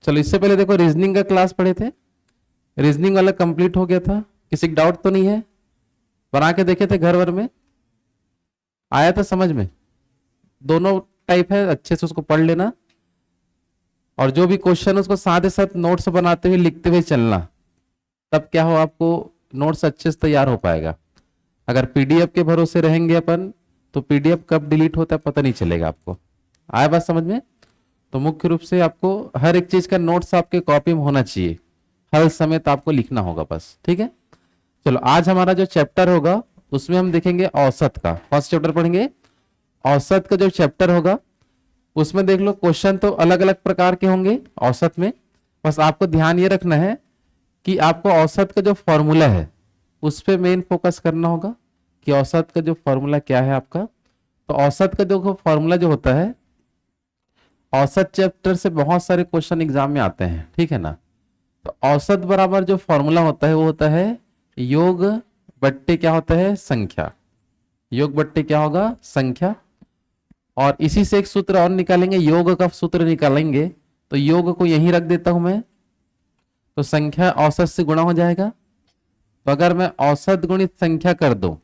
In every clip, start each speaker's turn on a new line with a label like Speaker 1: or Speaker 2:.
Speaker 1: चलो इससे पहले देखो रीजनिंग का क्लास पढ़े थे, रीजनिंग वाला कंप्लीट हो गया था, किसी का डाउट तो नहीं है? बना के देखे थे घर वर में, आया था समझ में? दोनों टाइप है, अच्छे से उसको पढ़ लेना और जो भी क्वेश्चन उसको साथ ही साथ नोट्स बनाते हुए लिखते हुए चलना, तब क्या हो आपको नोट्स अच्छे से तैयार हो पाएगा। अगर पीडीएफ के भरोसे रहेंगे अपन तो पीडीएफ कब डिलीट होता है पता नहीं चलेगा आपको। आया बात समझ में? तो मुख्य रूप से आपको हर एक चीज का नोट्स आपके कॉपी में होना चाहिए, हर समय तो आपको लिखना होगा बस, ठीक है। चलो आज हमारा जो चैप्टर होगा उसमें हम देखेंगे औसत का, फर्स्ट चैप्टर पढ़ेंगे। औसत का जो चैप्टर होगा उसमें देख लो क्वेश्चन तो अलग अलग प्रकार के होंगे औसत में, बस आपको ध्यान ये रखना है कि आपको औसत का जो फॉर्मूला है उस पर मेन फोकस करना होगा कि औसत का जो फॉर्मूला क्या है आपका। तो औसत का जो फॉर्मूला जो होता है, औसत चैप्टर से बहुत सारे क्वेश्चन एग्जाम में आते हैं, ठीक है ना। तो औसत बराबर जो फॉर्मूला होता है वो होता है योग बट्टे क्या होता है, संख्या। योग बट्टे क्या होगा, संख्या। और इसी से एक सूत्र और निकालेंगे, योग का सूत्र निकालेंगे, तो योग को यहीं रख देता हूं मैं, तो संख्या औसत से गुणा हो जाएगा। तो अगर मैं औसत गुणित संख्या कर दूं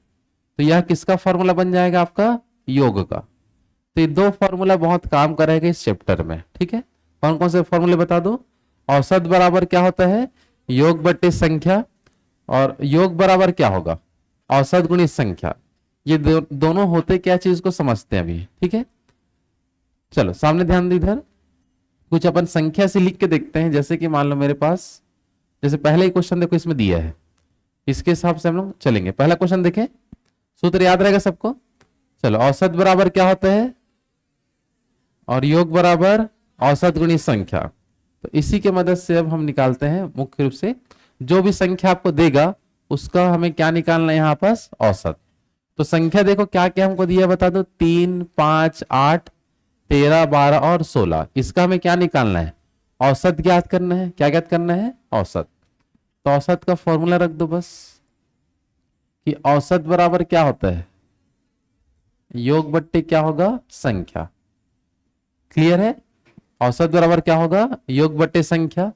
Speaker 1: तो यह किसका फॉर्मूला बन जाएगा, आपका योग का। तो ये दो फॉर्मूला बहुत काम करेगा इस चैप्टर में, ठीक है। कौन कौन से फॉर्मूले बता दो? औसत बराबर क्या होता है, योग बट्टे संख्या, और योग बराबर क्या होगा, औसत गुणित संख्या। ये दोनों होते क्या चीज को समझते हैं अभी, ठीक है। चलो सामने ध्यान दो, इधर कुछ अपन संख्या से लिख के देखते हैं। जैसे कि मान लो मेरे पास, जैसे पहले ही क्वेश्चन देखो इसमें दिया है, इसके हिसाब से हम लोग चलेंगे। पहला क्वेश्चन देखें, सूत्र याद रहेगा सबको। चलो औसत बराबर क्या होता है, और योग बराबर औसत गुणित संख्या। तो इसी के मदद से अब हम निकालते हैं मुख्य रूप से जो भी संख्या आपको देगा उसका हमें क्या निकालना है यहाँ पास, औसत। तो संख्या देखो क्या क्या हमको दिया बता दो, 3, 5, 8, 13, 12 और 16। इसका हमें क्या निकालना है, औसत ज्ञात करना है। क्या ज्ञात करना है, औसत। तो औसत का फॉर्मूला रख दो बस कि औसत बराबर क्या होता है, योग बट्टे क्या होगा, संख्या। क्लियर है? औसत बराबर क्या होगा, योग बट्टे संख्या।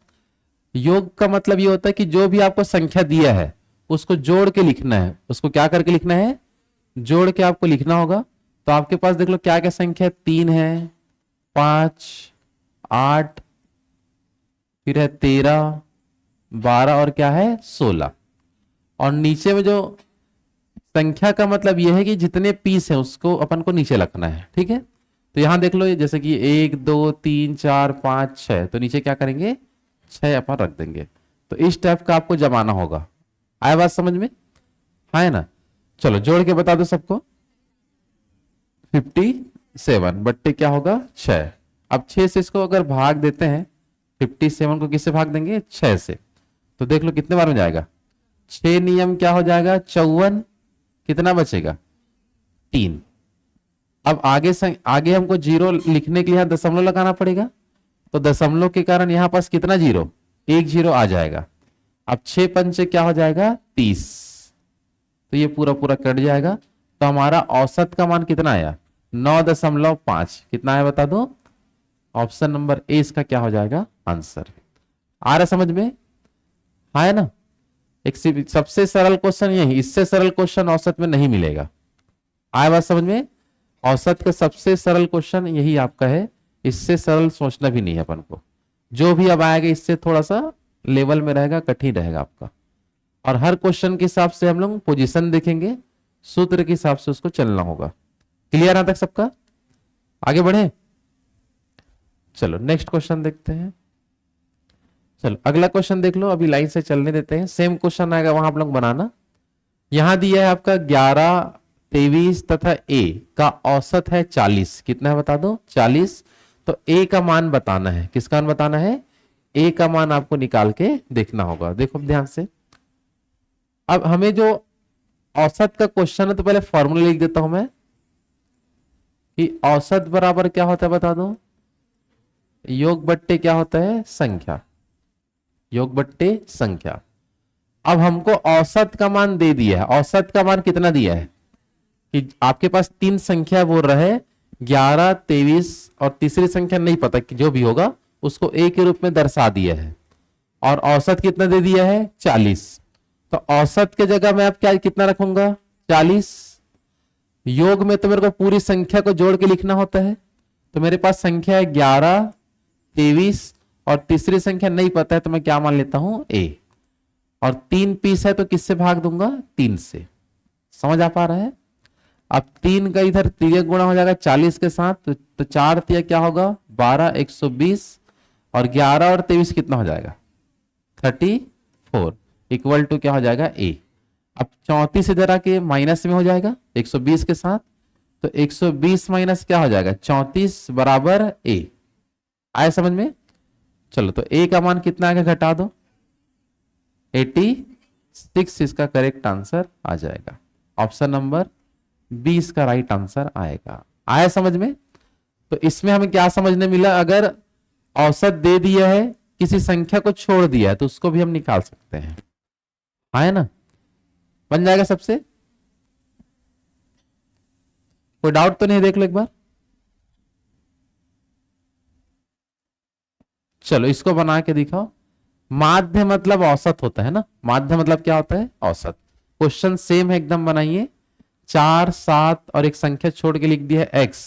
Speaker 1: योग का मतलब ये होता है कि जो भी आपको संख्या दिया है उसको जोड़ के लिखना है। उसको क्या करके लिखना है, जोड़ के आपको लिखना होगा। तो आपके पास देख लो क्या क्या संख्या है, 3 है, 5, 8, फिर है 13, 12 और क्या है 16। और नीचे में जो संख्या का मतलब यह है कि जितने पीस है उसको अपन को नीचे रखना है, ठीक है। तो यहां देख लो जैसे कि 1, 2, 3, 4, 5, 6, तो नीचे क्या करेंगे, 6 अपन रख देंगे। तो इस टाइप का आपको जमाना होगा। आया बात समझ में? है ना। चलो जोड़ के बता दो सबको, 57 बट्टे क्या होगा, 6। अब 6 से इसको अगर भाग देते हैं, 57 को किससे भाग देंगे, 6 से। तो देख लो कितने बार में जाएगा, 6 नियम क्या हो जाएगा, 54। कितना बचेगा, 3। अब आगे हमको जीरो लिखने के लिए दशमलव लगाना पड़ेगा। तो दशमलव के कारण यहां पास कितना जीरो, 1 जीरो आ जाएगा। अब 6 पंचे क्या हो जाएगा, 30। तो ये पूरा पूरा कट जाएगा। तो हमारा औसत का मान कितना आया, 9.5। कितना आया बता दो। ऑप्शन नंबर ए इसका क्या हो जाएगा, आंसर। आ रहा समझ में? है ना। एक सबसे सरल क्वेश्चन यही, इससे सरल क्वेश्चन औसत में नहीं मिलेगा। आया बात समझ में? औसत का सबसे सरल क्वेश्चन यही आपका है, इससे सरल सोचना भी नहीं है अपन को। जो भी अब आएगा इससे थोड़ा सा लेवल में रहेगा, कठिन रहेगा आपका। और हर क्वेश्चन के हिसाब से हम लोग पोजीशन देखेंगे, सूत्र के हिसाब से उसको चलना होगा। क्लियर यहां तक सबका? आगे बढ़े। चलो नेक्स्ट क्वेश्चन देखते हैं। चलो अगला क्वेश्चन देख लो, अभी लाइन से चलने देते हैं। सेम क्वेश्चन आएगा वहां आप लोग बनाना। यहां दिया है आपका 11, 23 तथा ए का औसत है 40। कितना है बता दो, 40। तो ए का मान बताना है। किसका मान बताना है, ए का मान आपको निकाल के देखना होगा। देखो ध्यान से, अब हमें जो औसत का क्वेश्चन है तो पहले फॉर्मूला लिख देता हूं मैं कि औसत बराबर क्या होता है बता दो, योग बट्टे क्या होता है, संख्या। योग बट्टे संख्या। अब हमको औसत का मान दे दिया है। औसत का मान कितना दिया है कि आपके पास 3 संख्या बोल रहा है, 11, 23 और तीसरी संख्या नहीं पता कि जो भी होगा उसको a के रूप में दर्शा दिया है और औसत कितना दे दिया है 40। तो औसत के जगह मैं अब क्या कितना रखूंगा 40। योग में तो मेरे को पूरी संख्या को जोड़ के लिखना होता है, तो मेरे पास संख्या है 11, 23 और तीसरी संख्या नहीं पता है तो मैं क्या मान लेता हूं a। और 3 पीस है तो किससे भाग दूंगा 3 से। समझ आ पा रहा है। अब 3 का इधर तिर्यक गुणा हो जाएगा 40 के साथ, तो 4 तिया क्या होगा 12, 120 और 11 और 23 कितना हो जाएगा 34 इक्वल टू क्या हो जाएगा a। अब 34 इधर आके माइनस में हो जाएगा 120 के साथ, तो 120 माइनस क्या हो जाएगा 34 बराबर a। आया समझ में। चलो तो a का मान कितना आगे घटा दो 86, इसका करेक्ट आंसर आ जाएगा। ऑप्शन नंबर 20 का राइट आंसर आएगा। आया समझ में। तो इसमें हमें क्या समझने मिला, अगर औसत दे दिया है किसी संख्या को छोड़ दिया है तो उसको भी हम निकाल सकते हैं। आया ना, बन जाएगा सबसे। कोई डाउट तो नहीं, देख लो एक बार। चलो इसको बना के दिखाओ। माध्य मतलब औसत होता है ना, माध्य मतलब क्या होता है औसत। क्वेश्चन सेम है एकदम, बनाइए। 4, 7 और एक संख्या छोड़ के लिख दिया है x,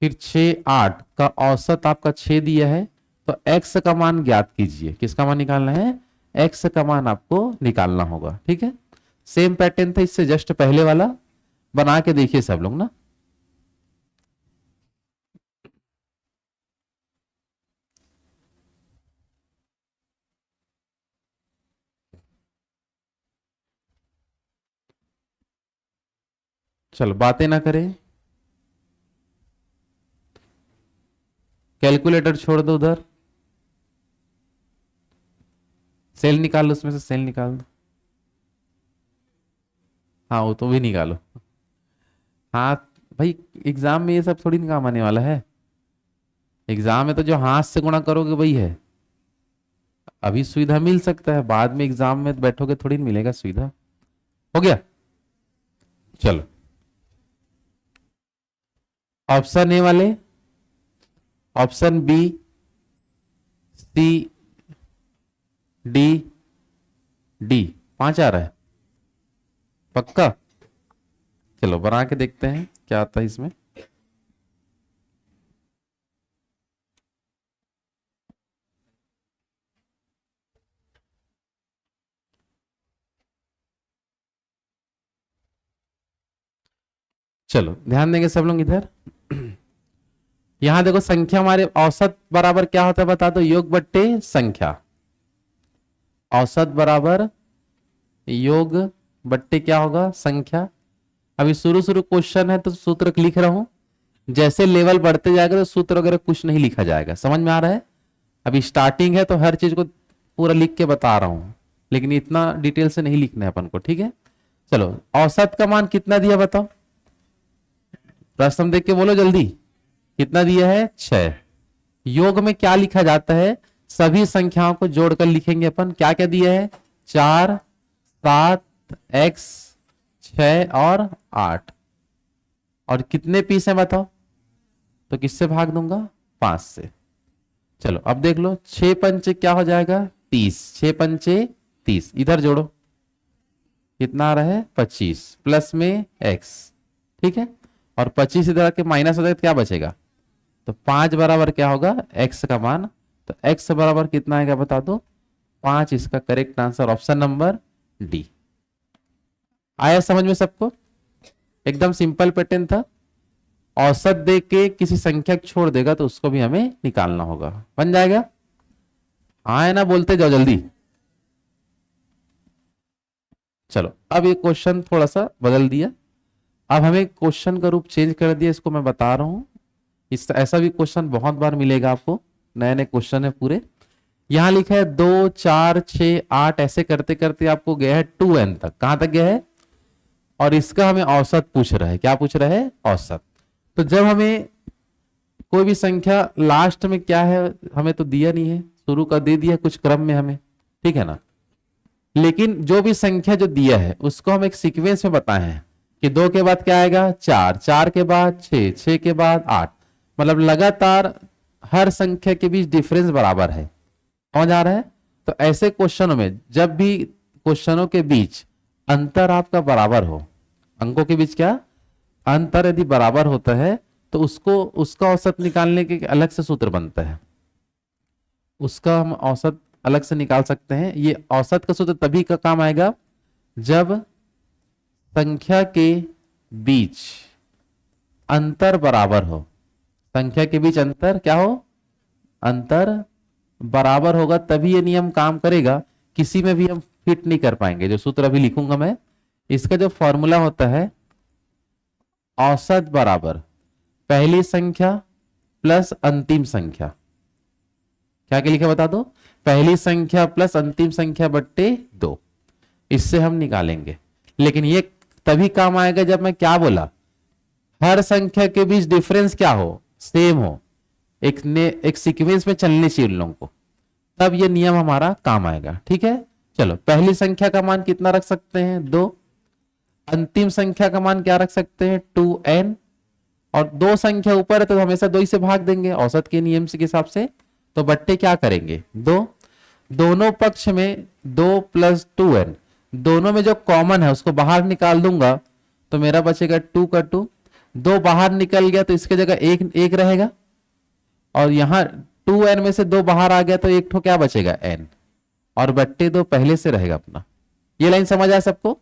Speaker 1: फिर 6, 8 का औसत आपका 6 दिया है, तो x का मान ज्ञात कीजिए। किसका मान निकालना है, x का मान आपको निकालना होगा। ठीक है, सेम पैटर्न था इससे जस्ट पहले वाला, बना के देखिए सब लोग ना। चलो बातें ना करें, कैलकुलेटर छोड़ दो उधर, सेल निकाल लो, उसमें से सेल निकाल दो। हाँ वो तो भी निकालो। हाँ भाई, एग्जाम में ये सब थोड़ी ना काम आने वाला है। एग्जाम में तो जो हाथ से गुणा करोगे वही है। अभी सुविधा मिल सकता है, बाद में एग्जाम में बैठोगे थोड़ी मिलेगा सुविधा। हो गया। चलो ऑप्शन ए वाले, option B, C, D, D 5 आ रहा है पक्का। चलो बना के देखते हैं क्या आता है इसमें। चलो ध्यान देंगे सब लोग इधर। यहां देखो संख्या हमारे औसत बराबर क्या होता है बता दो, योग बट्टे संख्या। औसत बराबर योग बट्टे क्या होगा संख्या। अभी शुरू शुरू क्वेश्चन है तो सूत्र लिख रहा हूं, जैसे लेवल बढ़ते जाएगा तो सूत्र वगैरह कुछ नहीं लिखा जाएगा। समझ में आ रहा है। अभी स्टार्टिंग है तो हर चीज को पूरा लिख के बता रहा हूं, लेकिन इतना डिटेल से नहीं लिखना है अपन को। ठीक है, चलो औसत का मान कितना दिया बताओ, प्रश्न देख के बोलो जल्दी। कितना दिया है 6। योग में क्या लिखा जाता है, सभी संख्याओं को जोड़कर लिखेंगे अपन। क्या क्या दिया है 4, 7, x, 6 और 8। और कितने पीस है बताओ, तो किससे भाग दूंगा 5 से। चलो अब देख लो 6 पंचे क्या हो जाएगा 30, 6 पंचे 30, इधर जोड़ो कितना आ रहा है 25 प्लस में x। ठीक है, और 25 इधर आके माइनस हो जाएगा तो क्या बचेगा, तो 5 बराबर क्या होगा x का मान। तो x बराबर कितना आएगा बता दो 5, इसका correct answer option number D. आया समझ में सबको। एकदम सिंपल पैटर्न था। औसत दे के किसी संख्या छोड़ देगा तो उसको भी हमें निकालना होगा। बन जाएगा। हाँ है ना, बोलते जाओ जल्दी। चलो अब ये क्वेश्चन थोड़ा सा बदल दिया, अब हमें क्वेश्चन का रूप चेंज कर दिया, इसको मैं बता रहा हूं। इस ऐसा भी क्वेश्चन बहुत बार मिलेगा आपको, नए नए क्वेश्चन है पूरे। यहां लिखा है 2, 4, 6, 8, ऐसे करते करते आपको गया है 2n तक। कहां तक गया है, और इसका हमें औसत पूछ रहा है। क्या पूछ रहा है औसत। तो जब हमें कोई भी संख्या लास्ट में क्या है हमें तो दिया नहीं है, शुरू का दे दिया कुछ क्रम में हमें, ठीक है ना। लेकिन जो भी संख्या जो दिया है उसको हम एक सीक्वेंस में बताए हैं कि 2 के बाद क्या आएगा 4, 4 के बाद 6, 6 के बाद 8, मतलब लगातार हर संख्या के बीच डिफरेंस बराबर है। समझ आ रहा है? तो ऐसे क्वेश्चनों में जब भी क्वेश्चनों के बीच अंतर आपका बराबर हो, अंकों के बीच क्या अंतर यदि बराबर होता है तो उसको उसका औसत निकालने के अलग से सूत्र बनता है। उसका हम औसत अलग से निकाल सकते हैं। ये औसत का सूत्र तभी का काम आएगा जब संख्या के बीच अंतर बराबर हो। संख्या के बीच अंतर क्या हो? अंतर बराबर होगा तभी ये नियम काम करेगा। किसी में भी हम फिट नहीं कर पाएंगे। जो सूत्र अभी लिखूंगा मैं, इसका जो फॉर्मूला होता है औसत बराबर पहली संख्या प्लस अंतिम संख्या। क्या क्या लिखा बता दो? पहली संख्या प्लस अंतिम संख्या बट्टे 2। इससे हम निकालेंगे। लेकिन ये तभी काम आएगा जब मैं क्या बोला, हर संख्या के बीच डिफरेंस क्या हो, सेम हो, एक सीक्वेंस में चलने चाहिए उन लोगों को, तब ये नियम हमारा काम आएगा। ठीक है, चलो पहली संख्या का मान कितना रख सकते हैं? 2। अंतिम संख्या का मान क्या रख सकते हैं? 2n। और दो संख्या ऊपर है तो हमेशा 2 ही से भाग देंगे औसत के नियम के हिसाब से। तो बट्टे क्या करेंगे? 2। दोनों पक्ष में 2 + 2n, दोनों में जो कॉमन है उसको बाहर निकाल दूंगा तो मेरा बचेगा 2 का 2। 2 बाहर निकल गया तो इसके जगह 1 रहेगा, और यहां 2n में से 2 बाहर आ गया तो एक ठो क्या बचेगा? n, और बट्टे 2 पहले से रहेगा अपना। ये लाइन समझ आया सबको?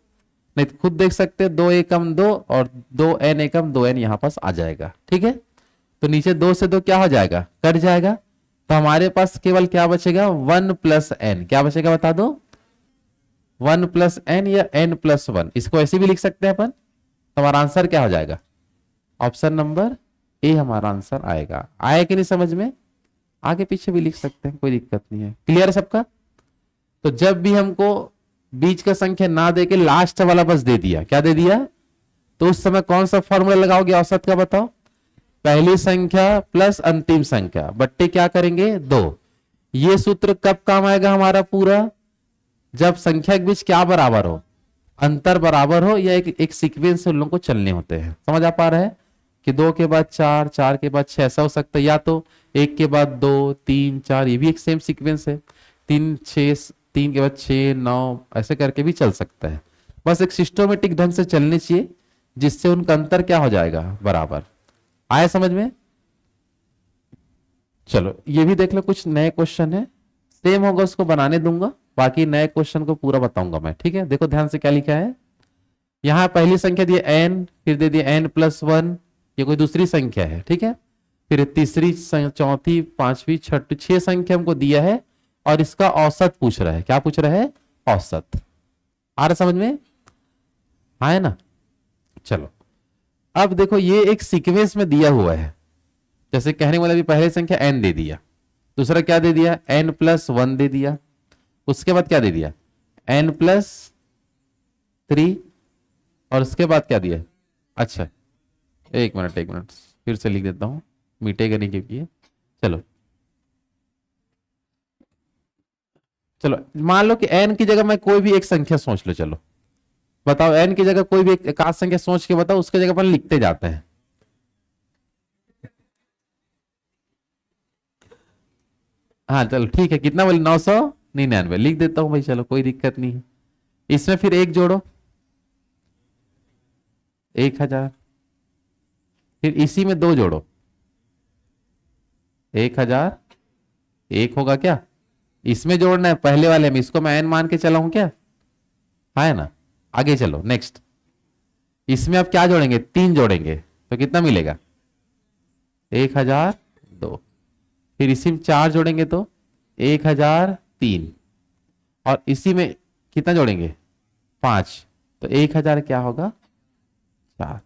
Speaker 1: नहीं तो खुद देख सकते हैं, 2 एकम 2 और 2n एकम 2n यहां पास आ जाएगा। ठीक है, तो नीचे 2 से 2 क्या हो जाएगा? कट जाएगा। तो हमारे पास केवल क्या बचेगा? 1 + n। क्या बचेगा बता दो? 1 + n या n + 1। इसको ऐसे भी लिख सकते हैं अपन। तो हमारा आंसर क्या हो जाएगा? ऑप्शन नंबर ए हमारा आंसर आएगा। आया कि नहीं समझ में? आगे पीछे भी लिख सकते हैं, कोई दिक्कत नहीं है। क्लियर है सबका? तो जब भी हमको बीच का संख्या ना दे के लास्ट वाला बस दे दिया, क्या दे दिया, तो उस समय कौन सा फॉर्मूला लगाओगे औसत का? बताओ। पहली संख्या प्लस अंतिम संख्या बट्टे क्या करेंगे? 2। ये सूत्र कब काम आएगा हमारा पूरा? जब संख्या के बीच क्या बराबर हो, अंतर बराबर हो, या एक सीक्वेंस से उन लोगों को चलने होते हैं। समझ आ पा रहा है कि 2 के बाद 4, 4 के बाद 6 ऐसा हो सकता है, या तो 1 के बाद 2, 3, 4, ये भी एक सेम सीक्वेंस है। 3, 6, 3 के बाद 6, 9 ऐसे करके भी चल सकता है। बस एक सिस्टोमेटिक ढंग से चलने चाहिए जिससे उनका अंतर क्या हो जाएगा? बराबर। आया समझ में? चलो ये भी देख लो, कुछ नए क्वेश्चन है, सेम होगा उसको बनाने दूंगा, बाकी नए क्वेश्चन को पूरा बताऊंगा मैं। ठीक है, देखो ध्यान से क्या लिखा है। यहां पहली संख्या दी n, फिर दे दिया n + 1, ये कोई दूसरी संख्या है। ठीक है, फिर तीसरी, चौथी, पांचवी, छठी, 6 संख्या हमको दिया है और इसका औसत पूछ रहा है। क्या पूछ रहा है? औसत। आ रहा समझ में? आए ना? चलो अब देखो, ये एक सीक्वेंस में दिया हुआ है। जैसे कहने वाला भी पहले संख्या n दे दिया, दूसरा क्या दे दिया? n + 1 दे दिया, उसके बाद क्या दे दिया? n + 3, और उसके बाद क्या दिया? अच्छा एक मिनट फिर से लिख देता हूं, मिटेगा नहीं क्योंकि चलो चलो मान लो कि n की जगह मैं कोई भी एक संख्या सोच लो। चलो बताओ, n की जगह कोई भी एक आध संख्या सोच के बताओ, उसके जगह अपन लिखते जाते हैं। हाँ चलो ठीक है, कितना बोले? 999 लिख देता हूं भाई, चलो कोई दिक्कत नहीं है। इसमें फिर 1 जोड़ो, 1000, फिर इसी में 2 जोड़ो, 1000, 1 होगा क्या? इसमें जोड़ना है पहले वाले में, इसको मैं n मान के चला हूं क्या? है ना? आगे चलो नेक्स्ट, इसमें आप क्या जोड़ेंगे? 3 जोड़ेंगे तो कितना मिलेगा? 1002। फिर इसी में 4 जोड़ेंगे तो 1003, और इसी में कितना जोड़ेंगे? 5, तो 1000 क्या होगा? 4।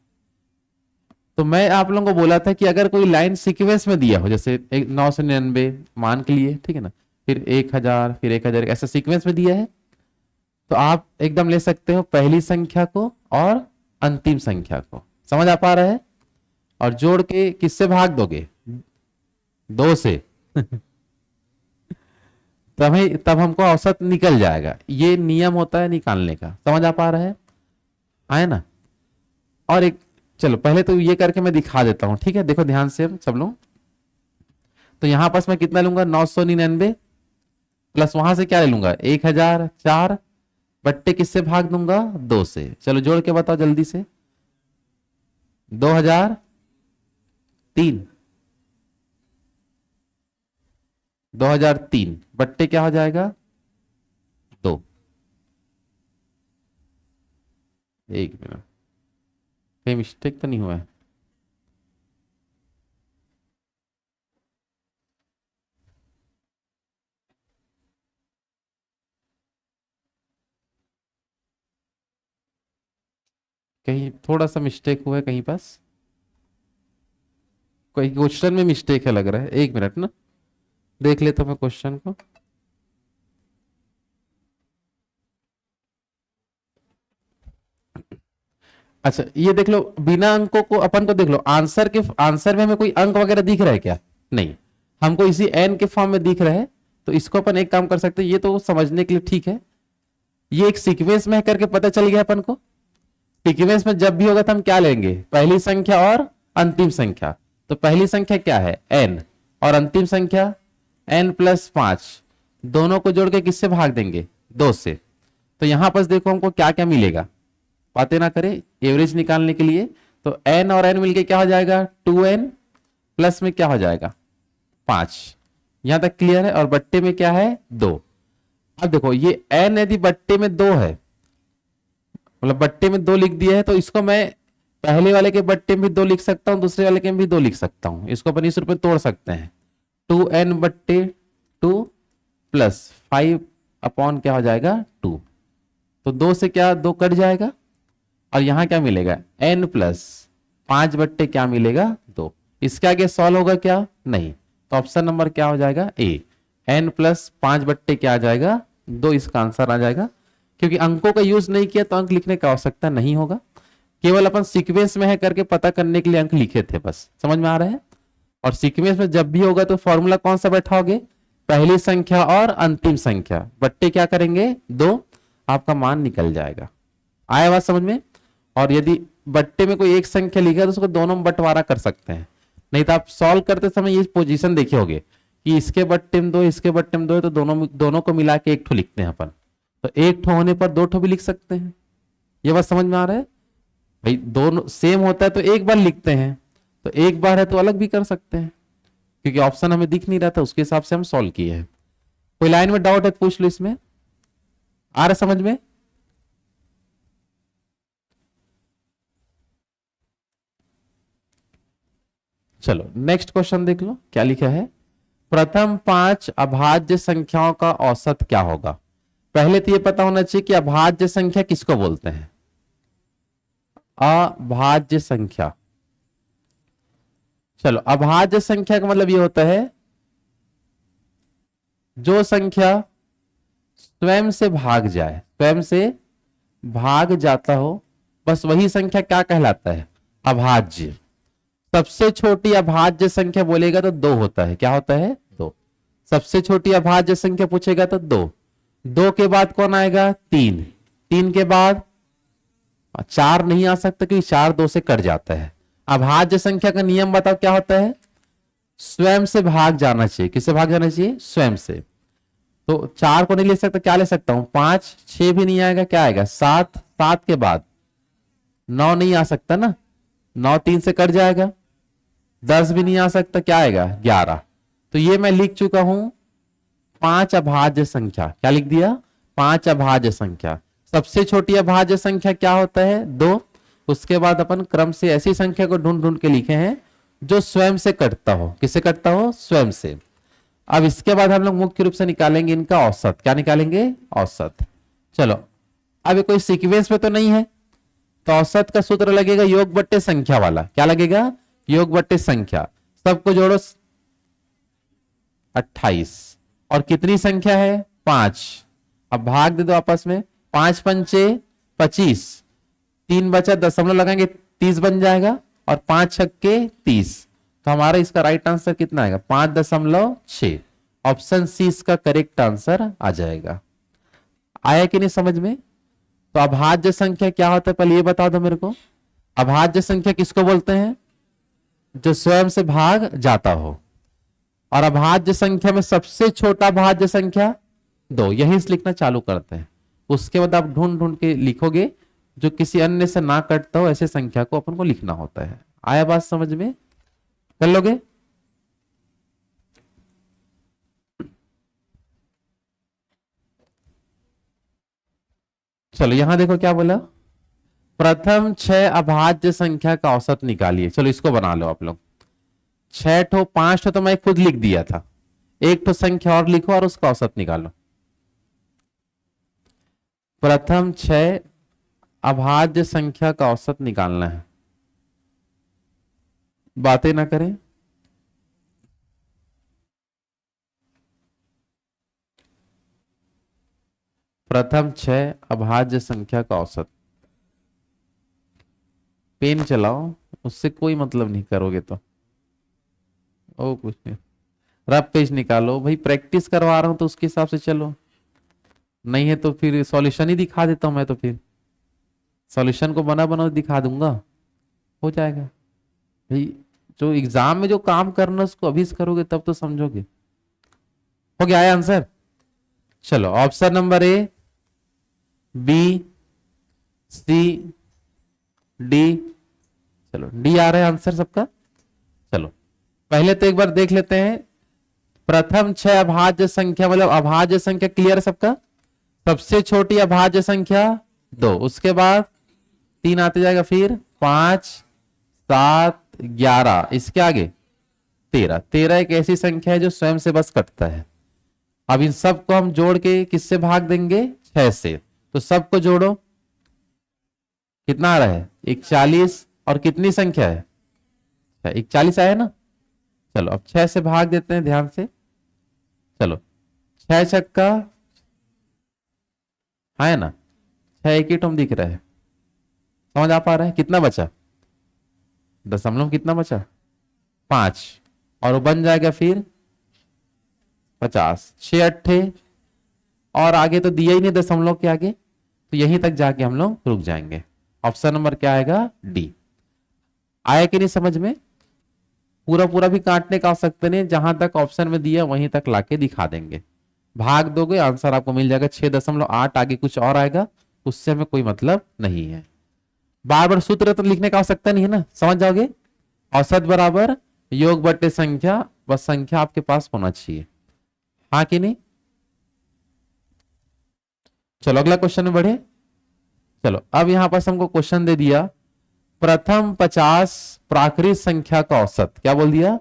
Speaker 1: तो मैं आप लोगों को बोला था कि अगर कोई लाइन सीक्वेंस में दिया हो, जैसे 999 मान के लिए, ठीक है ना, फिर 1000, फिर 1000, ऐसा सीक्वेंस में दिया है, तो आप एकदम ले सकते हो पहली संख्या को और अंतिम संख्या को। समझ आ पा रहा है? और जोड़ के किससे भाग दोगे? 2 से। तब हमको औसत निकल जाएगा। ये नियम होता है निकालने का। समझ आ पा रहा है? आए ना? और एक, चलो पहले तो ये करके मैं दिखा देता हूं। ठीक है, देखो ध्यान से सब लोग। तो यहां पास मैं कितना लूंगा 999 प्लस वहां से क्या ले लूंगा 1004 बट्टे किससे भाग दूंगा 2 से। चलो जोड़ के बताओ जल्दी से 2003 2003 बट्टे क्या हो जाएगा 2। एक मिनट कहीं मिस्टेक तो नहीं हुआ है। कहीं थोड़ा सा मिस्टेक हुआ है कहीं पास, कोई क्वेश्चन में मिस्टेक है लग रहा है। एक मिनट ना देख लेता हूं मैं क्वेश्चन को। अच्छा ये देख लो, बिना अंकों को अपन को देख लो, आंसर में हमें कोई अंक वगैरह दिख रहा है क्या? नहीं, हमको इसी एन के फॉर्म में दिख रहा है। तो इसको अपन एक काम कर सकते हैं, ये तो समझने के लिए ठीक है, ये एक सीक्वेंस में है करके पता चल गया अपन को। सीक्वेंस में जब भी होगा तो हम क्या लेंगे, पहली संख्या और अंतिम संख्या। तो पहली संख्या क्या है एन, और अंतिम संख्या n+5, दोनों को जोड़ के किससे भाग देंगे 2 से। तो यहां पर देखो हमको क्या क्या मिलेगा, बातें ना करें, एवरेज निकालने के लिए। तो n और n मिलके क्या हो जाएगा 2n, प्लस में क्या हो जाएगा 5। यहां तक क्लियर है। और बट्टे में क्या है 2। अब देखो ये n यदि बट्टे में 2 है, मतलब बट्टे में 2 लिख दिया है, तो इसको मैं पहले वाले के बट्टे में भी 2 लिख सकता हूं, दूसरे वाले के में भी 2 लिख सकता हूं। इसको अपन इस रूप में तोड़ सकते हैं, 2n/2 प्लस 5 अपॉन क्या हो जाएगा 2। तो 2 से क्या 2 कट जाएगा, और यहां क्या मिलेगा n+5 बट्टे क्या मिलेगा 2। इसके आगे सॉल्व होगा क्या, नहीं। तो ऑप्शन नंबर क्या हो जाएगा ए, n+5 बट्टे क्या आ जाएगा 2, इसका आंसर आ जाएगा। क्योंकि अंकों का यूज नहीं किया तो अंक लिखने का आवश्यकता नहीं होगा, केवल अपन सीक्वेंस में है करके पता करने के लिए अंक लिखे थे बस। समझ में आ रहा है? और सीक्वेंस में जब भी होगा तो फॉर्मूला कौन सा बैठाओगे, पहली संख्या और अंतिम संख्या बट्टे क्या करेंगे 2, आपका मान निकल जाएगा। आया बात समझ में? और यदि बट्टे में कोई एक संख्या लिखा है तो उसको दोनों में बंटवारा कर सकते हैं। नहीं तो आप सॉल्व करते समय ये पोजीशन देखे होगे कि इसके बट्टे में 2 इसके बट्टे में 2 है, तो दोनों को मिला के एक ठो लिखते हैं अपन। तो एक ठो होने पर 2 ठो भी लिख सकते हैं। ये बात समझ में आ रहा है भाई? दोनों सेम होता है तो एक बार लिखते हैं, तो एक बार है तो अलग भी कर सकते हैं, क्योंकि ऑप्शन हमें दिख नहीं रहा था, उसके हिसाब से हम सॉल्व किए हैं। कोई लाइन में डाउट है पूछ लो, इसमें आ रहा समझ में? चलो नेक्स्ट क्वेश्चन देख लो क्या लिखा है। प्रथम 5 अभाज्य संख्याओं का औसत क्या होगा। पहले तो ये पता होना चाहिए कि अभाज्य संख्या किसको बोलते हैं। अभाज्य संख्या, चलो अभाज्य संख्या का मतलब ये होता है जो संख्या स्वयं से भाग जाए, स्वयं से भाग जाता हो, बस वही संख्या क्या कहलाता है अभाज्य। सबसे छोटी अभाज्य संख्या बोलेगा तो 2 होता है, क्या होता है 2। सबसे छोटी अभाज्य संख्या पूछेगा तो 2। 2 के बाद कौन आएगा 3। 3 के बाद 4 नहीं आ सकता क्योंकि 4 2 से कट जाता है। अभाज्य संख्या का नियम बताओ क्या होता है, स्वयं से भाग जाना चाहिए। किससे भाग जाना चाहिए, स्वयं से। तो 4 को नहीं ले सकता, क्या ले सकता हूं 5। 6 भी नहीं आएगा, क्या आएगा 7। 7 के बाद 9 नहीं आ सकता ना, 9 3 से कट जाएगा। 10 भी नहीं आ सकता, क्या आएगा 11। तो ये मैं लिख चुका हूं 5 अभाज्य संख्या। क्या लिख दिया 5 अभाज्य संख्या। सबसे छोटी अभाज्य संख्या क्या होता है 2। उसके बाद अपन क्रम से ऐसी संख्या को ढूंढ ढूंढ के लिखे हैं जो स्वयं से कटता हो। किससे कटता हो, स्वयं से। अब इसके बाद हम लोग मुख्य रूप से निकालेंगे इनका औसत। क्या निकालेंगे, औसत। चलो अब ये कोई सीक्वेंस में तो नहीं है, तो औसत का सूत्र लगेगा योग बट्टे संख्या वाला। क्या लगेगा, योग बट्टे संख्या। सबको जोड़ो 28, और कितनी संख्या है 5। अब भाग दे दो आपस में, 5 पंचे 25, 3 बचा, दशमलव लगाएंगे 30 बन जाएगा, और 5 छक्के 30। तो हमारा इसका राइट आंसर कितना आएगा 5.6। ऑप्शन सी इसका करेक्ट आंसर आ जाएगा। आया कि नहीं समझ में? तो अभाज्य संख्या क्या होता है पहले ये बता दो मेरे को। अभाज्य संख्या किसको बोलते हैं, जो स्वयं से भाग जाता हो। और अभाज्य संख्या में सबसे छोटा भाज्य संख्या 2, यहीं से लिखना चालू करते हैं। उसके बाद आप ढूंढ ढूंढ के लिखोगे, जो किसी अन्य से ना कटता हो ऐसे संख्या को अपन को लिखना होता है। आया बात समझ में? कर लोगे? चलो यहां देखो क्या बोला, प्रथम 6 अभाज्य संख्या का औसत निकालिए। चलो इसको बना लो आप लोग। 6 ठो 5 ठो तो मैं खुद लिख दिया था, एक ठो संख्या और लिखो और उसका औसत निकालो। प्रथम 6 अभाज्य संख्या का औसत निकालना है, बातें ना करें। प्रथम 6 अभाज्य संख्या का औसत, पेन चलाओ, उससे कोई मतलब नहीं करोगे तो ओ कुछ नहीं। रफ पेज निकालो भाई, प्रैक्टिस करवा रहा हूं तो उसके हिसाब से चलो, नहीं है तो फिर सॉल्यूशन ही दिखा देता हूं मैं, तो फिर सॉल्यूशन को बना बना दिखा दूंगा, हो जाएगा भाई। जो एग्जाम में जो काम करना उसको अभी से करोगे तब तो समझोगे। हो गया है आंसर? चलो option number A, B, C, D. चलो डी आ रहा है आंसर सबका। चलो पहले तो एक बार देख लेते हैं, प्रथम 6 अभाज्य संख्या मतलब अभाज्य संख्या क्लियर है सबका। सबसे छोटी अभाज्य संख्या 2, उसके बाद 3 आते जाएगा, फिर 5, 7, 11, इसके आगे 13। 13 एक ऐसी संख्या है जो स्वयं से बस कटता है। अब इन सबको हम जोड़ के किससे भाग देंगे? 6 से। तो सबको जोड़ो, कितना आ रहा है? 41। और कितनी संख्या है? 41 आया ना। चलो अब 6 से भाग देते हैं ध्यान से। चलो 6 छक्का है ना, 6 एक ही टर्म दिख रहा है, समझ आ पा रहा है? कितना बचा? दशमलव कितना बचा? 5, और वो बन जाएगा फिर 50। 6 अट्ठे, और आगे तो दिया ही नहीं दशमलव के आगे, तो यहीं तक जाके हम लोग रुक जाएंगे। ऑप्शन नंबर क्या आएगा? डी। आया कि नहीं समझ में? पूरा पूरा भी काटने का आवश्यकता नहीं, जहां तक ऑप्शन में दिया वहीं तक लाके दिखा देंगे। भाग दोगे आंसर आपको मिल जाएगा 6.8। आगे कुछ और आएगा, उससे हमें कोई मतलब नहीं है। बार बार सूत्र तो लिखने का आवश्यकता नहीं है ना, समझ जाओगे। औसत बराबर योग बटे संख्या, बस संख्या आपके पास होना चाहिए, हाँ कि नहीं। चलो अगला क्वेश्चन में बढ़े। चलो अब यहां पर हमको क्वेश्चन दे दिया, प्रथम 50 प्राकृत संख्या का औसत। क्या बोल दिया?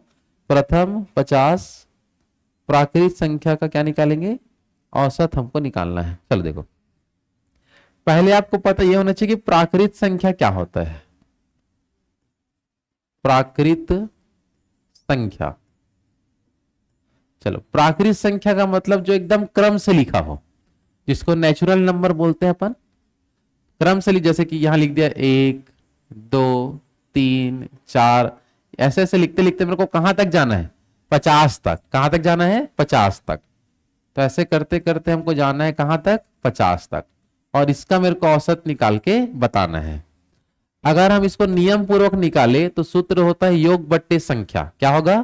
Speaker 1: प्रथम 50 प्राकृत संख्या का क्या निकालेंगे? औसत हमको निकालना है। चलो देखो, पहले आपको पता यह होना चाहिए कि प्राकृत संख्या क्या होता है। प्राकृत संख्या, चलो प्राकृत संख्या का मतलब जो एकदम क्रम से लिखा हो, जिसको नेचुरल नंबर बोलते हैं अपन। क्रम से, जैसे कि यहां लिख दिया 1, 2, 3, 4, ऐसे ऐसे लिखते लिखते मेरे को कहां तक जाना है? 50 तक। कहां तक जाना है? 50 तक। तो ऐसे करते करते हमको जाना है कहां तक? 50 तक। और इसका मेरे को औसत निकाल के बताना है। अगर हम इसको नियम पूर्वक निकाले तो सूत्र होता है योग बट्टे संख्या। क्या होगा?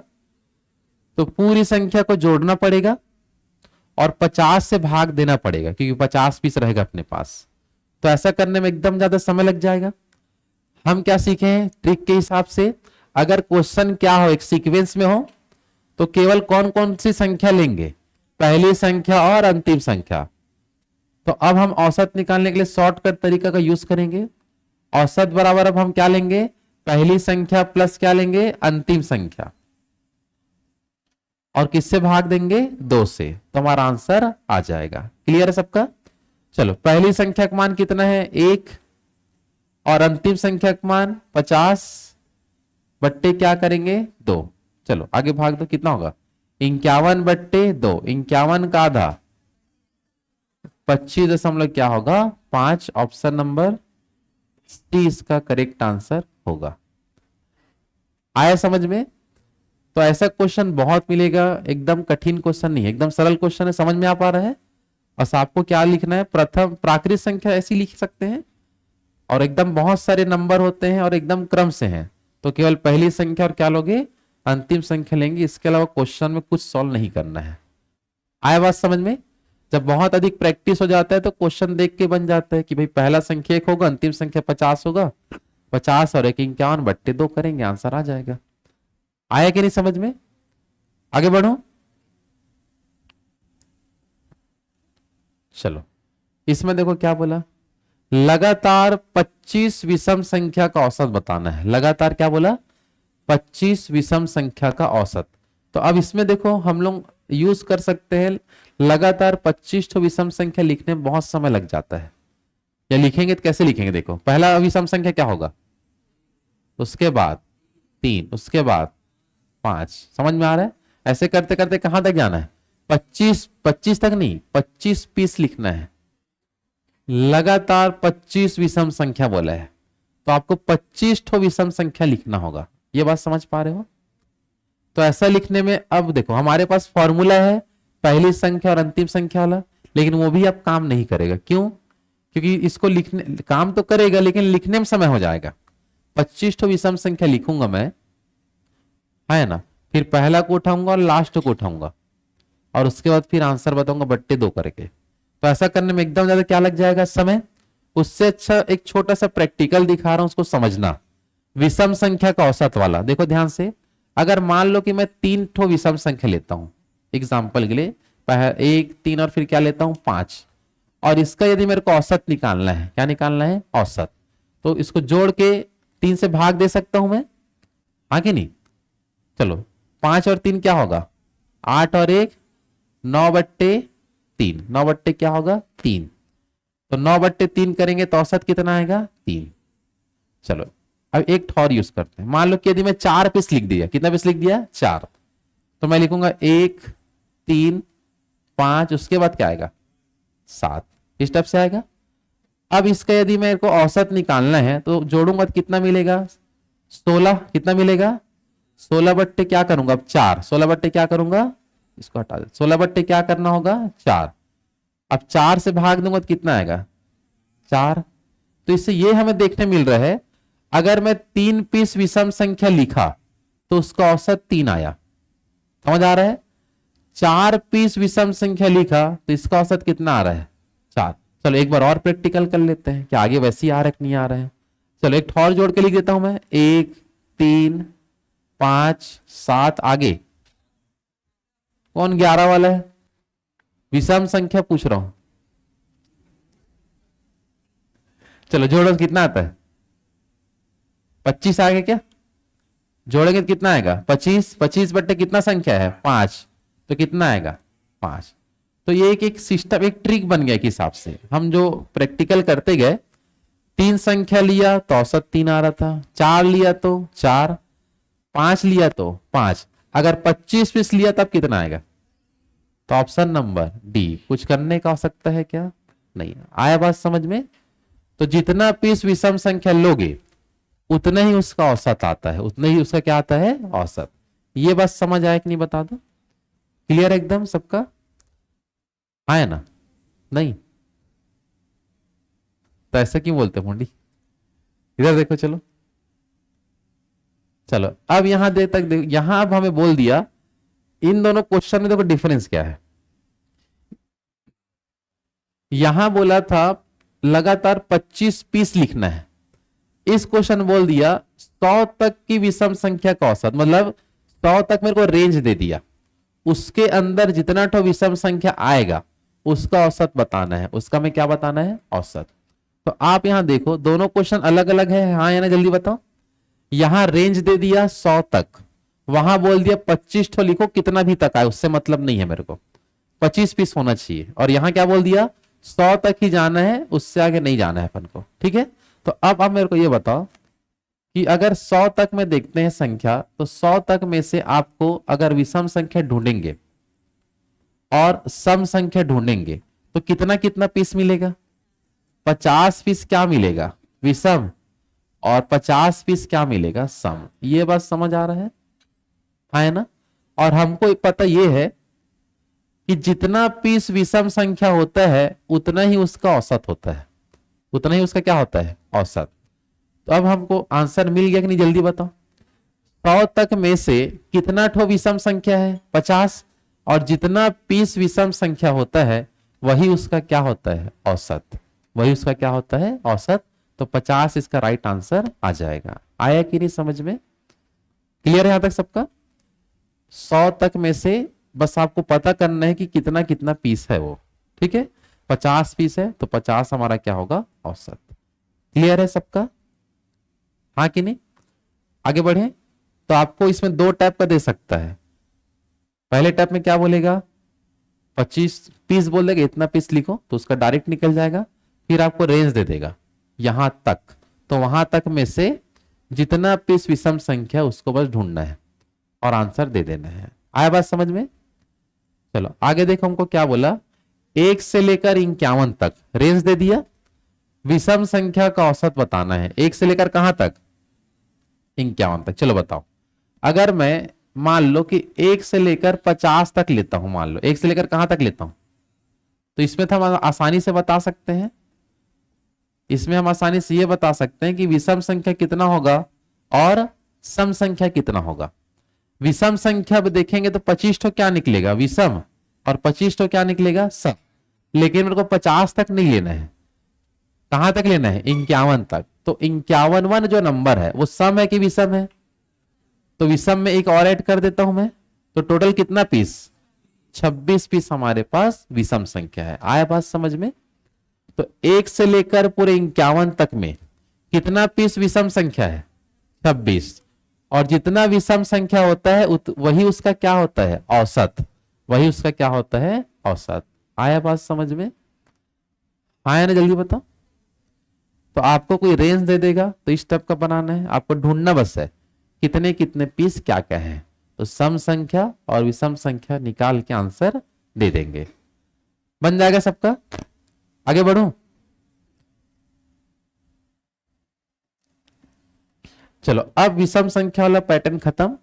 Speaker 1: तो पूरी संख्या को जोड़ना पड़ेगा और 50 से भाग देना पड़ेगा, क्योंकि 50 पीस रहेगा अपने पास। तो ऐसा करने में एकदम ज्यादा समय लग जाएगा। हम क्या सीखे हैं ट्रिक के हिसाब से, अगर क्वेश्चन क्या हो एक सीक्वेंस में हो तो केवल कौन कौन सी संख्या लेंगे? पहली संख्या और अंतिम संख्या। तो अब हम औसत निकालने के लिए शॉर्टकट तरीका का यूज करेंगे। औसत बराबर अब हम क्या लेंगे? पहली संख्या प्लस क्या लेंगे? अंतिम संख्या, और किससे भाग देंगे? 2 से। तो हमारा आंसर आ जाएगा। क्लियर है सबका? चलो पहली संख्या का मान कितना है? 1, और अंतिम संख्या का मान 50 बट्टे क्या करेंगे? 2। चलो आगे भाग दो, कितना होगा? 51 बट्टे 2। 51 का आधा 25 दशमलव क्या होगा? 5। ऑप्शन नंबर सी इसका करेक्ट आंसर होगा। आया समझ में? तो ऐसा क्वेश्चन बहुत मिलेगा, एकदम कठिन क्वेश्चन नहीं है, एकदम सरल क्वेश्चन है। समझ में आ पा रहा है? बस आपको क्या लिखना है, प्रथम प्राकृत संख्या ऐसी लिख सकते हैं, और एकदम बहुत सारे नंबर होते हैं और एकदम क्रम से हैं, तो केवल पहली संख्या और क्या लोगे? अंतिम संख्या लेंगे, इसके अलावा क्वेश्चन में कुछ सॉल्व नहीं करना है। आया बात समझ में? जब बहुत अधिक प्रैक्टिस हो जाता है तो क्वेश्चन देख के बन जाता है कि भाई पहला संख्या 1 होगा, अंतिम संख्या 50 होगा, 50 और 1 51/2 करेंगे, आंसर आ जाएगा। आया कि नहीं समझ में? आगे बढ़ो। चलो इसमें देखो क्या बोला, लगातार 25 विषम संख्या का औसत बताना है। लगातार क्या बोला? 25 विषम संख्या का औसत। तो अब इसमें देखो हम लोग यूज कर सकते हैं, लगातार 25 तो विषम संख्या लिखने में बहुत समय लग जाता है। या लिखेंगे तो कैसे लिखेंगे? देखो पहला विषम संख्या क्या होगा, उसके बाद 3, उसके बाद 5। समझ में आ रहा है? ऐसे करते करते कहां तक जाना है? 25 तक नहीं, 25 पीस लिखना है। लगातार 25 विषम संख्या बोला है तो आपको 25 ठो विषम संख्या लिखना होगा। ये बात समझ पा रहे हो? तो ऐसा लिखने में अब देखो हमारे पास फॉर्मूला है पहली संख्या और अंतिम संख्या वाला, लेकिन वो भी अब काम नहीं करेगा। क्यों? क्योंकि इसको लिखने काम तो करेगा लेकिन लिखने में समय हो जाएगा। 25 ठो विषम संख्या लिखूंगा मैं, है ना, फिर पहला को उठाऊंगा और लास्ट को उठाऊंगा और उसके बाद फिर आंसर बताऊंगा बट्टे 2 करके। तो ऐसा करने में एकदम ज्यादा क्या लग जाएगा? समय। उससे अच्छा एक छोटा सा प्रैक्टिकल दिखा रहा हूं, उसको समझना। विषम संख्या का औसत वाला देखो ध्यान से। अगर मान लो कि मैं 3 ठो विषम संख्या लेता हूं एग्जाम्पल के लिए, 1 3 और फिर क्या लेता हूं 5, और इसका यदि मेरे को औसत निकालना है, क्या निकालना है? औसत। तो इसको जोड़ के 3 से भाग दे सकता हूं मैं, आगे नहीं? चलो 5 और 3 क्या होगा? 8 और 1 9/3। 9 क्या होगा? 3। तो 9/3 करेंगे तो औसत कितना आएगा? 3। चलो अब एक ठौर यूज करते हैं। मान लो कि यदि मैं 4 पीस लिख दिया, कितना पीस लिख दिया? 4। तो मैं लिखूंगा 1 3 5, उसके बाद क्या आएगा? 7। इस टाइप से आएगा। अब इसका यदि मेरे को औसत निकालना है तो जोड़ूंगा तो कितना मिलेगा? 16। कितना मिलेगा? 16 क्या करूंगा अब? 4। 16 क्या करूंगा? इसको हटा दे। 16 क्या करना होगा? 4। अब 4 से भाग दूंगा तो कितना आएगा? 4। तो इससे ये हमें देखने मिल रहा है, अगर मैं 3 पीस विषम संख्या लिखा तो उसका औसत 3 आया। समझ आ रहा है? 4 पीस विषम संख्या लिखा तो इसका औसत कितना आ रहा है? 4। चलो एक बार और प्रैक्टिकल कर लेते हैं कि आगे वैसे ही आ रहा है कि नहीं आ रहा है। चलो एक ठौर जोड़ के लिख देता हूं मैं, 1 3 5 7। आगे कौन 11 वाला है? विषम संख्या पूछ रहा हूं। चलो जोड़ो तो कितना आता है? 25 आएगा क्या? जोड़ेंगे तो कितना आएगा? 25। 25 कितना संख्या है? 5। तो कितना आएगा? 5। तो ये एक सिस्टम, एक ट्रिक बन गया। के हिसाब से हम जो प्रैक्टिकल करते गए, 3 संख्या लिया तो औसत 3 आ रहा था, 4 लिया तो 4, 5 लिया तो 5। अगर 25 पीस लिया तब कितना आएगा? तो ऑप्शन नंबर डी। कुछ करने का आवश्यकता है क्या? नहीं। आया बात समझ में? तो जितना पीस विषम संख्या लोगे उतना ही उसका औसत आता है, उतना ही उसका क्या आता है? औसत। ये बात समझ आया कि नहीं बता दो? क्लियर एकदम सबका? आया ना? नहीं तो ऐसा क्यों बोलते मुंडी? इधर देखो। चलो चलो अब यहां दे तक देखो, यहां अब हमें बोल दिया इन दोनों क्वेश्चन में देखो डिफरेंस क्या है। यहां बोला था लगातार 25 पीस लिखना है, इस क्वेश्चन बोल दिया 100 तक की विषम संख्या का औसत, मतलब 100 तक मेरे को रेंज दे दिया, उसके अंदर जितना ठो विषम संख्या आएगा उसका औसत बताना है। उसका में क्या बताना है? औसत। तो आप यहां देखो दोनों क्वेश्चन अलग अलग है, हाँ या ना? जल्दी बताओ। यहां रेंज दे दिया 100 तक, वहां बोल दिया 25 ठो लिखो, कितना भी तक आए उससे मतलब नहीं है, मेरे को 25 पीस होना चाहिए। और यहां क्या बोल दिया? 100 तक ही जाना है, उससे आगे नहीं जाना है अपन को। ठीक है? तो अब आप मेरे को ये बताओ कि अगर 100 तक में देखते हैं संख्या, तो 100 तक में से आपको अगर विषम संख्या ढूंढेंगे और सम संख्या ढूंढेंगे तो कितना कितना पीस मिलेगा? 50 पीस क्या मिलेगा? विषम। और 50 पीस क्या मिलेगा? सम। ये बात समझ आ रहा है ना? और हमको पता ये है कि जितना पीस विषम संख्या होता है उतना ही उसका औसत होता है, उतना ही उसका क्या होता है? औसत। तो अब हमको आंसर मिल गया कि नहीं? जल्दी बताओ। 100 तक में से कितना ठो विषम संख्या है? 50। और जितना पीस विषम संख्या होता है वही उसका क्या होता है? औसत। वही उसका क्या होता है? औसत। तो 50 इसका राइट आंसर आ जाएगा। आया कि नहीं समझ में? क्लियर है यहां तक सबका? 100 तक में से बस आपको पता करना है कि कितना कितना पीस है वो। ठीक है, 50 पीस है तो 50 हमारा क्या होगा? औसत। क्लियर है सबका? हाँ कि नहीं? आगे बढ़े तो आपको इसमें दो टाइप का दे सकता है। पहले टाइप में क्या बोलेगा? 25 पीस बोल देगा, इतना पीस लिखो, तो उसका डायरेक्ट निकल जाएगा। फिर आपको रेंज दे देगा यहां तक, तो वहां तक में से जितना पीस विषम संख्या उसको बस ढूंढना है और आंसर दे देना है। आया बात समझ में? चलो आगे देखो, हमको क्या बोला? 1 से लेकर 51 तक रेंज दे दिया। विषम संख्या का औसत बताना है। 1 से लेकर कहां तक? 51 तक। चलो बताओ, अगर मैं मान लो कि 1 से लेकर 50 तक लेता हूं, मान लो 1 से लेकर कहां तक लेता हूं, तो इसमें तो हम आसानी से बता सकते हैं। इसमें हम आसानी से यह बता सकते हैं कि विषम संख्या कितना होगा और सम संख्या कितना होगा। विषम संख्या भी देखेंगे तो 25 तो क्या निकलेगा? विषम। और 25 तो क्या निकलेगा? सम। लेकिन मेरे को 50 तक नहीं लेना है। कहां तक लेना है? 51 तक। तो 51वां जो नंबर है वो सम है कि विषम है? तो विषम में एक और ऐड कर देता हूं मैं, तो टोटल कितना पीस? 26 पीस हमारे पास विषम संख्या है। आया बात समझ में? तो 1 से लेकर पूरे 51 तक में कितना पीस विषम संख्या है? 26। और जितना विषम संख्या होता है वही उसका क्या होता है? औसत। वही उसका क्या होता है? औसत। आया बात समझ में? आया ना? जल्दी बताओ। तो आपको कोई रेंज दे देगा तो इस टाइप का बनाना है, आपको ढूंढना बस है कितने कितने पीस क्या क्या है। तो सम संख्या और विषम संख्या निकाल के आंसर दे देंगे। बन जाएगा सबका? आगे बढ़ूं? चलो, अब विषम संख्या वाला पैटर्न खत्म।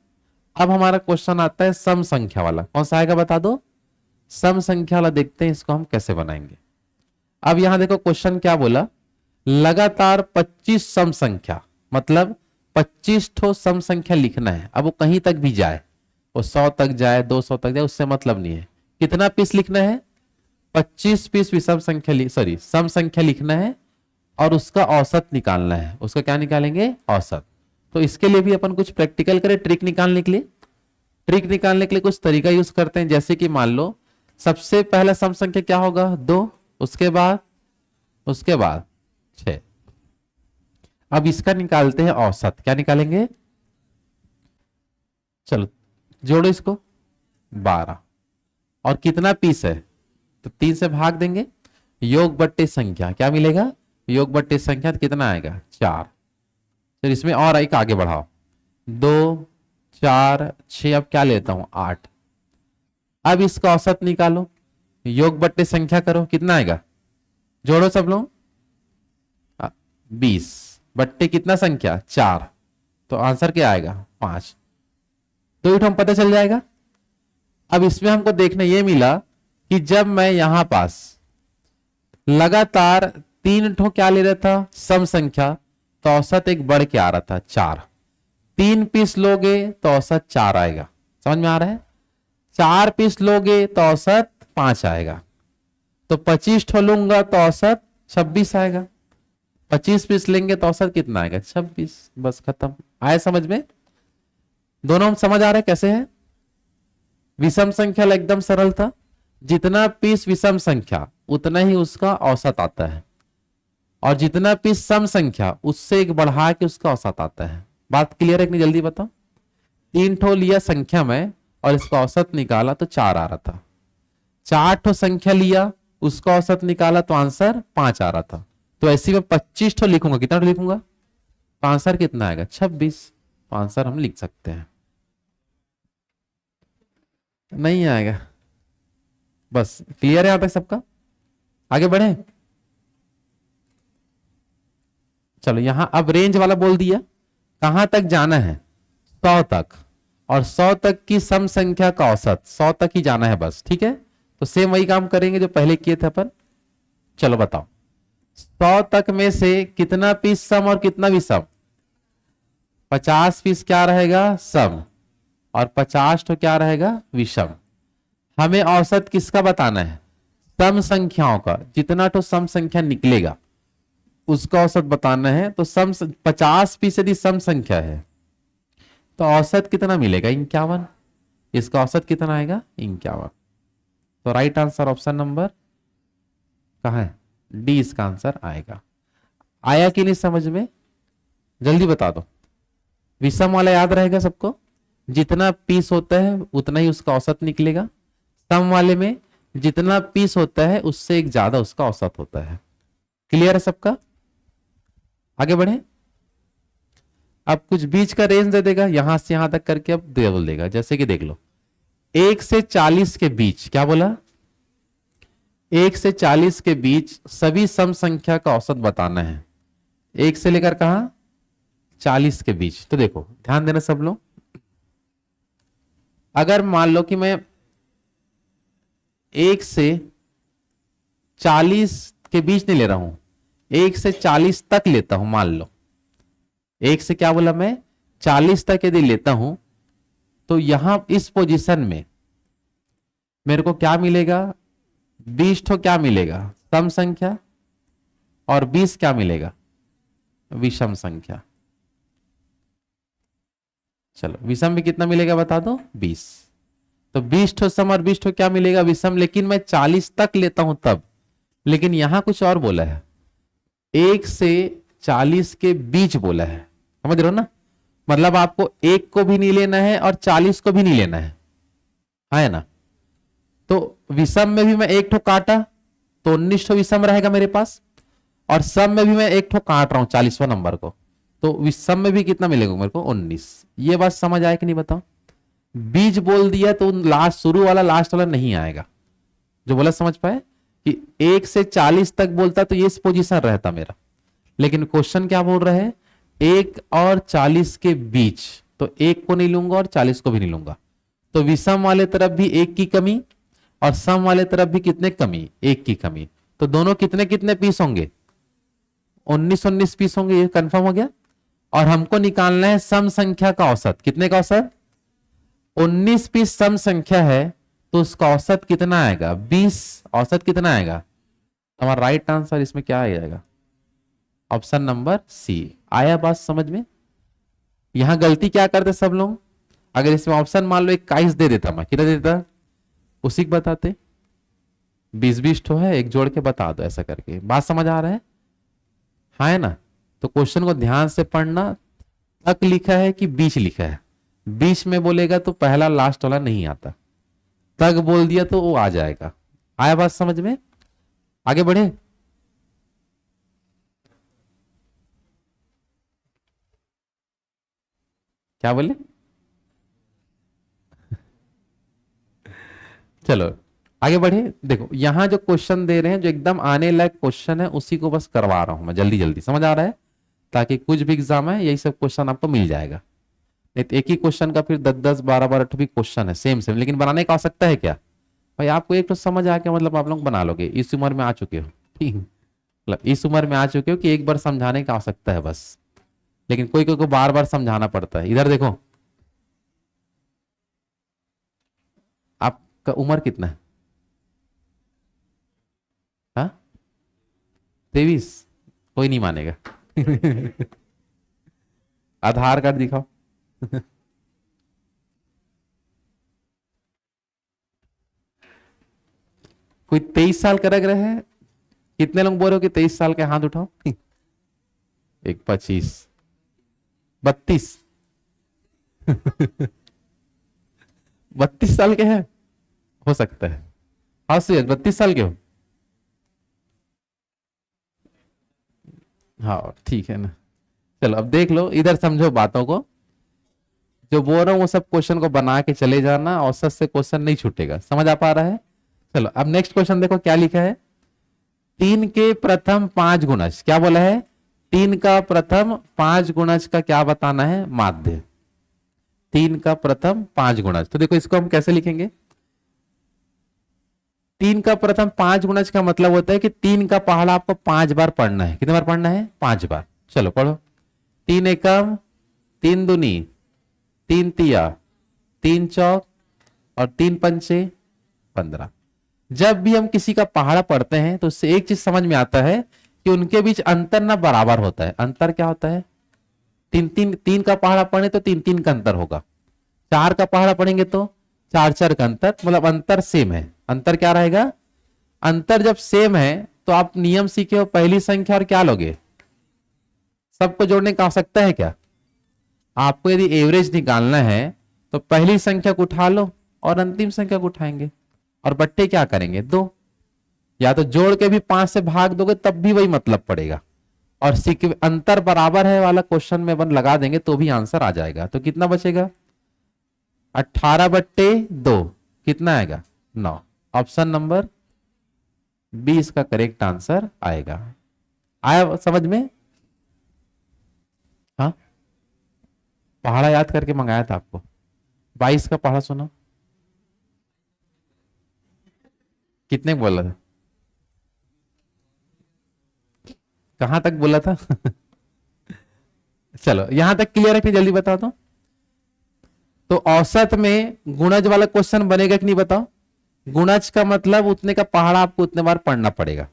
Speaker 1: अब हमारा क्वेश्चन आता है सम संख्या वाला। कौन सा आएगा बता दो? सम संख्या वाला देखते हैं इसको हम कैसे बनाएंगे। अब यहां देखो क्वेश्चन क्या बोला? लगातार 25 सम संख्या, मतलब 25 ठो सम संख्या लिखना है। अब वो कहीं तक भी जाए, वो 100 तक जाए, 200 तक जाए, उससे मतलब नहीं है। कितना पीस लिखना है? 25 पीस विषम संख्या सॉरी सम संख्या लिखना है और उसका औसत निकालना है। उसका क्या निकालेंगे? औसत। तो इसके लिए भी अपन कुछ प्रैक्टिकल करें। ट्रिक निकालने के लिए, ट्रिक निकालने के लिए कुछ तरीका यूज करते हैं। जैसे कि मान लो सबसे पहला सम संख्या क्या होगा? 2। उसके बाद 6। अब इसका निकालते हैं औसत। क्या निकालेंगे? चलो जोड़ो इसको, 12। और कितना पीस है? तो 3 से भाग देंगे, योग बट्टे संख्या क्या मिलेगा? योग बट्टे संख्या तो कितना आएगा? 4। फिर इसमें और एक आगे बढ़ाओ, 2 4 6, अब क्या लेता हूं? 8। अब इसका औसत निकालो, योग बट्टे संख्या करो, कितना आएगा? जोड़ो सब लोग, 20 बट्टे कितना संख्या? 4। तो आंसर क्या आएगा? 5। तो हम पता चल जाएगा। अब इसमें हमको देखने ये मिला कि जब मैं यहां पास लगातार 3 ठो क्या ले रहा था? सम संख्या, तो औसत एक बढ़ के आ रहा था 4। 3 पीस लोगे तो औसत 4 आएगा। समझ में आ रहा है? 4 पीस लोगे तो औसत 5 आएगा। तो 25 ठो लूंगा तो औसत 26 आएगा। 25 पीस लेंगे तो औसत कितना आएगा? 26। बस खत्म। आए समझ में? दोनों हम समझ आ रहे कैसे है? विषम संख्या एकदम सरल था, जितना पीस विषम संख्या उतना ही उसका औसत आता है, और जितना पीस सम संख्या उससे एक बढ़ा के उसका औसत आता है। बात क्लियर है कि नहीं? जल्दी बताओ। 3 ठो लिया संख्या में और इसका औसत निकाला तो 4 आ रहा था। 4 ठो संख्या लिया, उसका औसत निकाला तो आंसर 5 आ रहा था। तो ऐसी में 25 ठो लिखूंगा, कितना ठो लिखूंगा? तो आंसर कितना आएगा? 26। तो आंसर हम लिख सकते हैं। नहीं आएगा? बस क्लियर है यहां तक सबका? आगे बढ़े? चलो यहां अब रेंज वाला बोल दिया, कहां तक जाना है? 100 तक। और 100 तक की सम संख्या का औसत 100 तक ही जाना है बस। ठीक है, तो सेम वही काम करेंगे जो पहले किए थे अपन। चलो बताओ, 100 तक में से कितना पीस सम और कितना विषम? 50 क्या रहेगा, सम, और 50 तो क्या रहेगा, विषम। हमें औसत किसका बताना है, सम संख्याओं का। जितना तो सम संख्या निकलेगा उसका औसत बताना है। तो सम 50% सम संख्या है तो औसत कितना मिलेगा, 51। इसका औसत कितना आएगा, 51। तो राइट आंसर ऑप्शन नंबर कहाँ है, डी इसका आंसर आएगा। आया कि नहीं समझ में, जल्दी बता दो। विषम वाला याद रहेगा सबको, जितना पीस होता है उतना ही उसका औसत निकलेगा। सम वाले में जितना पीस होता है उससे एक ज्यादा उसका औसत होता है। क्लियर है सबका, आगे बढ़े। अब कुछ बीच का रेंज दे देगा, यहां से यहां तक करके अब दे बोल देगा। जैसे कि देख लो 1 से 40 के बीच, क्या बोला, 1 से 40 के बीच सभी सम संख्या का औसत बताना है। 1 से लेकर कहां, 40 के बीच। तो देखो ध्यान देना सब लोग, अगर मान लो कि मैं 1 से 40 के बीच नहीं ले रहा हूं, 1 से 40 तक लेता हूं, मान लो 1 से क्या बोला मैं, 40 तक यदि लेता हूं तो यहां इस पोजीशन में मेरे को क्या मिलेगा, 20 तो क्या मिलेगा, सम संख्या, और 20 क्या मिलेगा, विषम संख्या। चलो विषम में कितना मिलेगा बता दो, 20। तो 20 तो सम और 20 तो क्या मिलेगा, विषम। लेकिन मैं 40 तक लेता हूं तब, लेकिन यहां कुछ और बोला है, 1 से 40 के बीच बोला है, समझ रहे हो ना। मतलब आपको 1 को भी नहीं लेना है और 40 को भी नहीं लेना है ना। तो विषम में भी मैं एक ठो काटा तो 19 ठो विषम रहेगा मेरे पास, और सम में भी मैं एक ठो काट रहा हूं 40वां नंबर को, तो विषम में भी कितना मिलेगा मेरे को, 19। ये बात समझ आए कि नहीं बताओ। बीज बोल दिया तो लास्ट, शुरू वाला लास्ट वाला नहीं आएगा। जो बोला समझ पाए कि 1 से 40 तक बोलता तो ये पोजीशन रहता मेरा, लेकिन क्वेश्चन क्या बोल रहे हैं, 1 और 40 के बीच, तो 1 को नहीं लूंगा और 40 को भी नहीं लूंगा। तो विषम वाले तरफ भी 1 की कमी और सम वाले तरफ भी कितने कमी, 1 की कमी। तो दोनों कितने कितने पीस होंगे, 19 पीस होंगे, ये कंफर्म हो गया। और हमको निकालना है सम संख्या का औसत, कितने का औसत, 19 पीस सम संख्या है तो उसका औसत कितना आएगा, 20। औसत कितना आएगा, हमारा राइट आंसर इसमें क्या आ जाएगा, ऑप्शन नंबर सी। आया बात समझ में। यहां गलती क्या करते सब लोग, अगर इसमें ऑप्शन मान लो 21 दे देता, मैं कितना दे देता, उसी को बताते 20 तो है, एक जोड़ के बता दो, ऐसा करके। बात समझ आ रहा है, हाँ है ना। तो क्वेश्चन को ध्यान से पढ़ना, तक लिखा है कि बीच लिखा है, बीच में बोलेगा तो पहला लास्ट वाला नहीं आता, तक बोल दिया तो वो आ जाएगा। आया बात समझ में, आगे बढ़े। क्या बोले, चलो आगे बढ़े। देखो यहां जो क्वेश्चन दे रहे हैं, जो एकदम आने लायक क्वेश्चन है उसी को बस करवा रहा हूं मैं जल्दी जल्दी, समझ आ रहा है, ताकि कुछ भी एग्जाम है यही सब क्वेश्चन आपको मिल जाएगा। नहीं तो एक ही क्वेश्चन का फिर 10 10 12 12 भी क्वेश्चन है सेम सेम, लेकिन बनाने का आवश्यकता है क्या भाई, आपको एक तो समझ आ गया मतलब आप लोग बना लोगे, इस उम्र में आ चुके हो, ठीक, मतलब इस उम्र में आ चुके हो कि एक बार समझाने का आवश्यकता है बस। लेकिन कोई कोई को बार बार समझाना पड़ता है। इधर देखो, आपका उम्र कितना है, हाँ 23, कोई नहीं मानेगा आधार कार्ड दिखाओ कोई 23 साल का लग रहा है, कितने लोग बोल रहे हो कि 23 साल के, हाथ उठाओ एक 25, 32 32 साल के हैं, हो सकता है, हाँ सही 32 साल के हो, हाँ ठीक है ना। चलो अब देख लो, इधर समझो बातों को, जो बोल रहा हूं वो सब क्वेश्चन को बना के चले जाना, औसत से क्वेश्चन नहीं छूटेगा, समझ आ पा रहा है। चलो अब नेक्स्ट क्वेश्चन देखो क्या लिखा है, 3 के प्रथम 5 गुणज, क्या बोला है, 3 का प्रथम 5 गुणज का क्या बताना है, माध्य। 3 का प्रथम 5 गुणज, तो देखो इसको हम कैसे लिखेंगे, 3 का प्रथम 5 गुणज का मतलब होता है कि 3 का पहाड़ा आपको 5 बार पढ़ना है। कितने बार पढ़ना है, 5 बार। चलो पढ़ो, 3 एकम तीन दूनी, तीन तिया, तीन चौक और तीन पंचे 15। जब भी हम किसी का पहाड़ा पढ़ते हैं तो उससे एक चीज समझ में आता है कि उनके बीच अंतर ना बराबर होता है। अंतर क्या होता है? तीन तीन, तीन का पहाड़ा पढ़े तो तीन तीन का अंतर होगा, चार का पहाड़ा पढ़ेंगे तो चार चार का अंतर, मतलब अंतर सेम है। अंतर क्या रहेगा? अंतर जब सेम है तो आप नियम सीखे हो, पहली संख्या और क्या लोगे, सबको जोड़ने की आवश्यकता है क्या? आपको यदि एवरेज निकालना है तो पहली संख्या को उठा लो और अंतिम संख्या को उठाएंगे और बट्टे क्या करेंगे? दो, या तो जोड़ के भी 5 से भाग दोगे तब भी वही मतलब पड़ेगा, और अंतर बराबर है वाला क्वेश्चन में अपन लगा देंगे तो भी आंसर आ जाएगा। तो कितना बचेगा? 18/2 कितना आएगा? 9। ऑप्शन नंबर 20 का करेक्ट आंसर आएगा। आया समझ में? हाँ, पहाड़ा याद करके मंगाया था आपको। 22 का पहाड़ा सुनो, कितने बोला था? कहां तक बोला था? चलो यहां तक क्लियर है कि जल्दी बता दो। तो औसत में गुणज वाला क्वेश्चन बनेगा कि नहीं बताओ? गुणज का मतलब उतने का पहाड़ा आपको उतने बार पढ़ना पड़ेगा।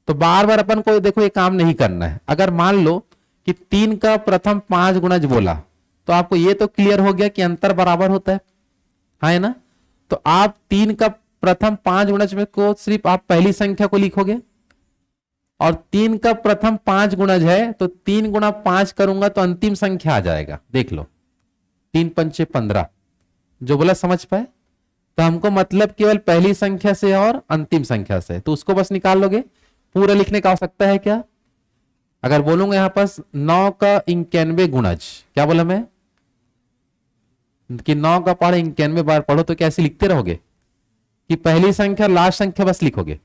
Speaker 1: तो बार बार अपन को देखो ये काम नहीं करना है। अगर मान लो कि 3 का प्रथम 5 गुणज बोला तो आपको ये तो क्लियर हो गया कि अंतर बराबर होता है, हाँ है ना? तो आप 3 का प्रथम 5 गुणज में को सिर्फ आप पहली संख्या को लिखोगे, और 3 का प्रथम 5 गुणज है तो 3 गुणा 5 करूंगा तो अंतिम संख्या आ जाएगा। देख लो, 3 पंचे 15। जो बोला समझ पाए? तो हमको मतलब केवल पहली संख्या से और अंतिम संख्या से, तो उसको बस निकाल लोगे, पूरा लिखने का आवश्यकता है क्या? अगर बोलूंगा यहां पास 9 का 91 गुणज, क्या बोला मैं कि 9 का पहाड़ा 91 बार पढ़ो, तो कैसे लिखते रहोगे कि पहली संख्या लास्ट संख्या बस लिखोगे?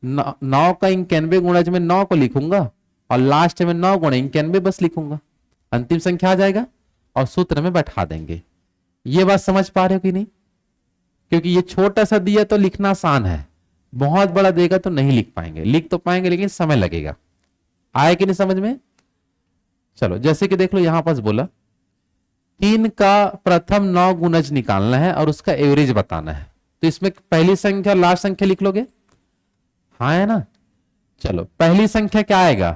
Speaker 1: 9 का 91 गुणज में 9 को लिखूंगा और लास्ट में 9 गुणा 91 बस लिखूंगा, अंतिम संख्या आ जाएगा और सूत्र में बैठा देंगे। ये बात समझ पा रहे हो कि नहीं? क्योंकि ये छोटा सा दिया तो लिखना आसान है, बहुत बड़ा देगा तो नहीं लिख पाएंगे। लिख तो पाएंगे लेकिन समय लगेगा। आए कि नहीं समझ में? चलो जैसे कि देख लो यहां पास बोला 3 का प्रथम 9 गुणज निकालना है और उसका एवरेज बताना है, तो इसमें पहली संख्या लास्ट संख्या लिख लोगे, हाँ है ना? चलो पहली संख्या क्या आएगा?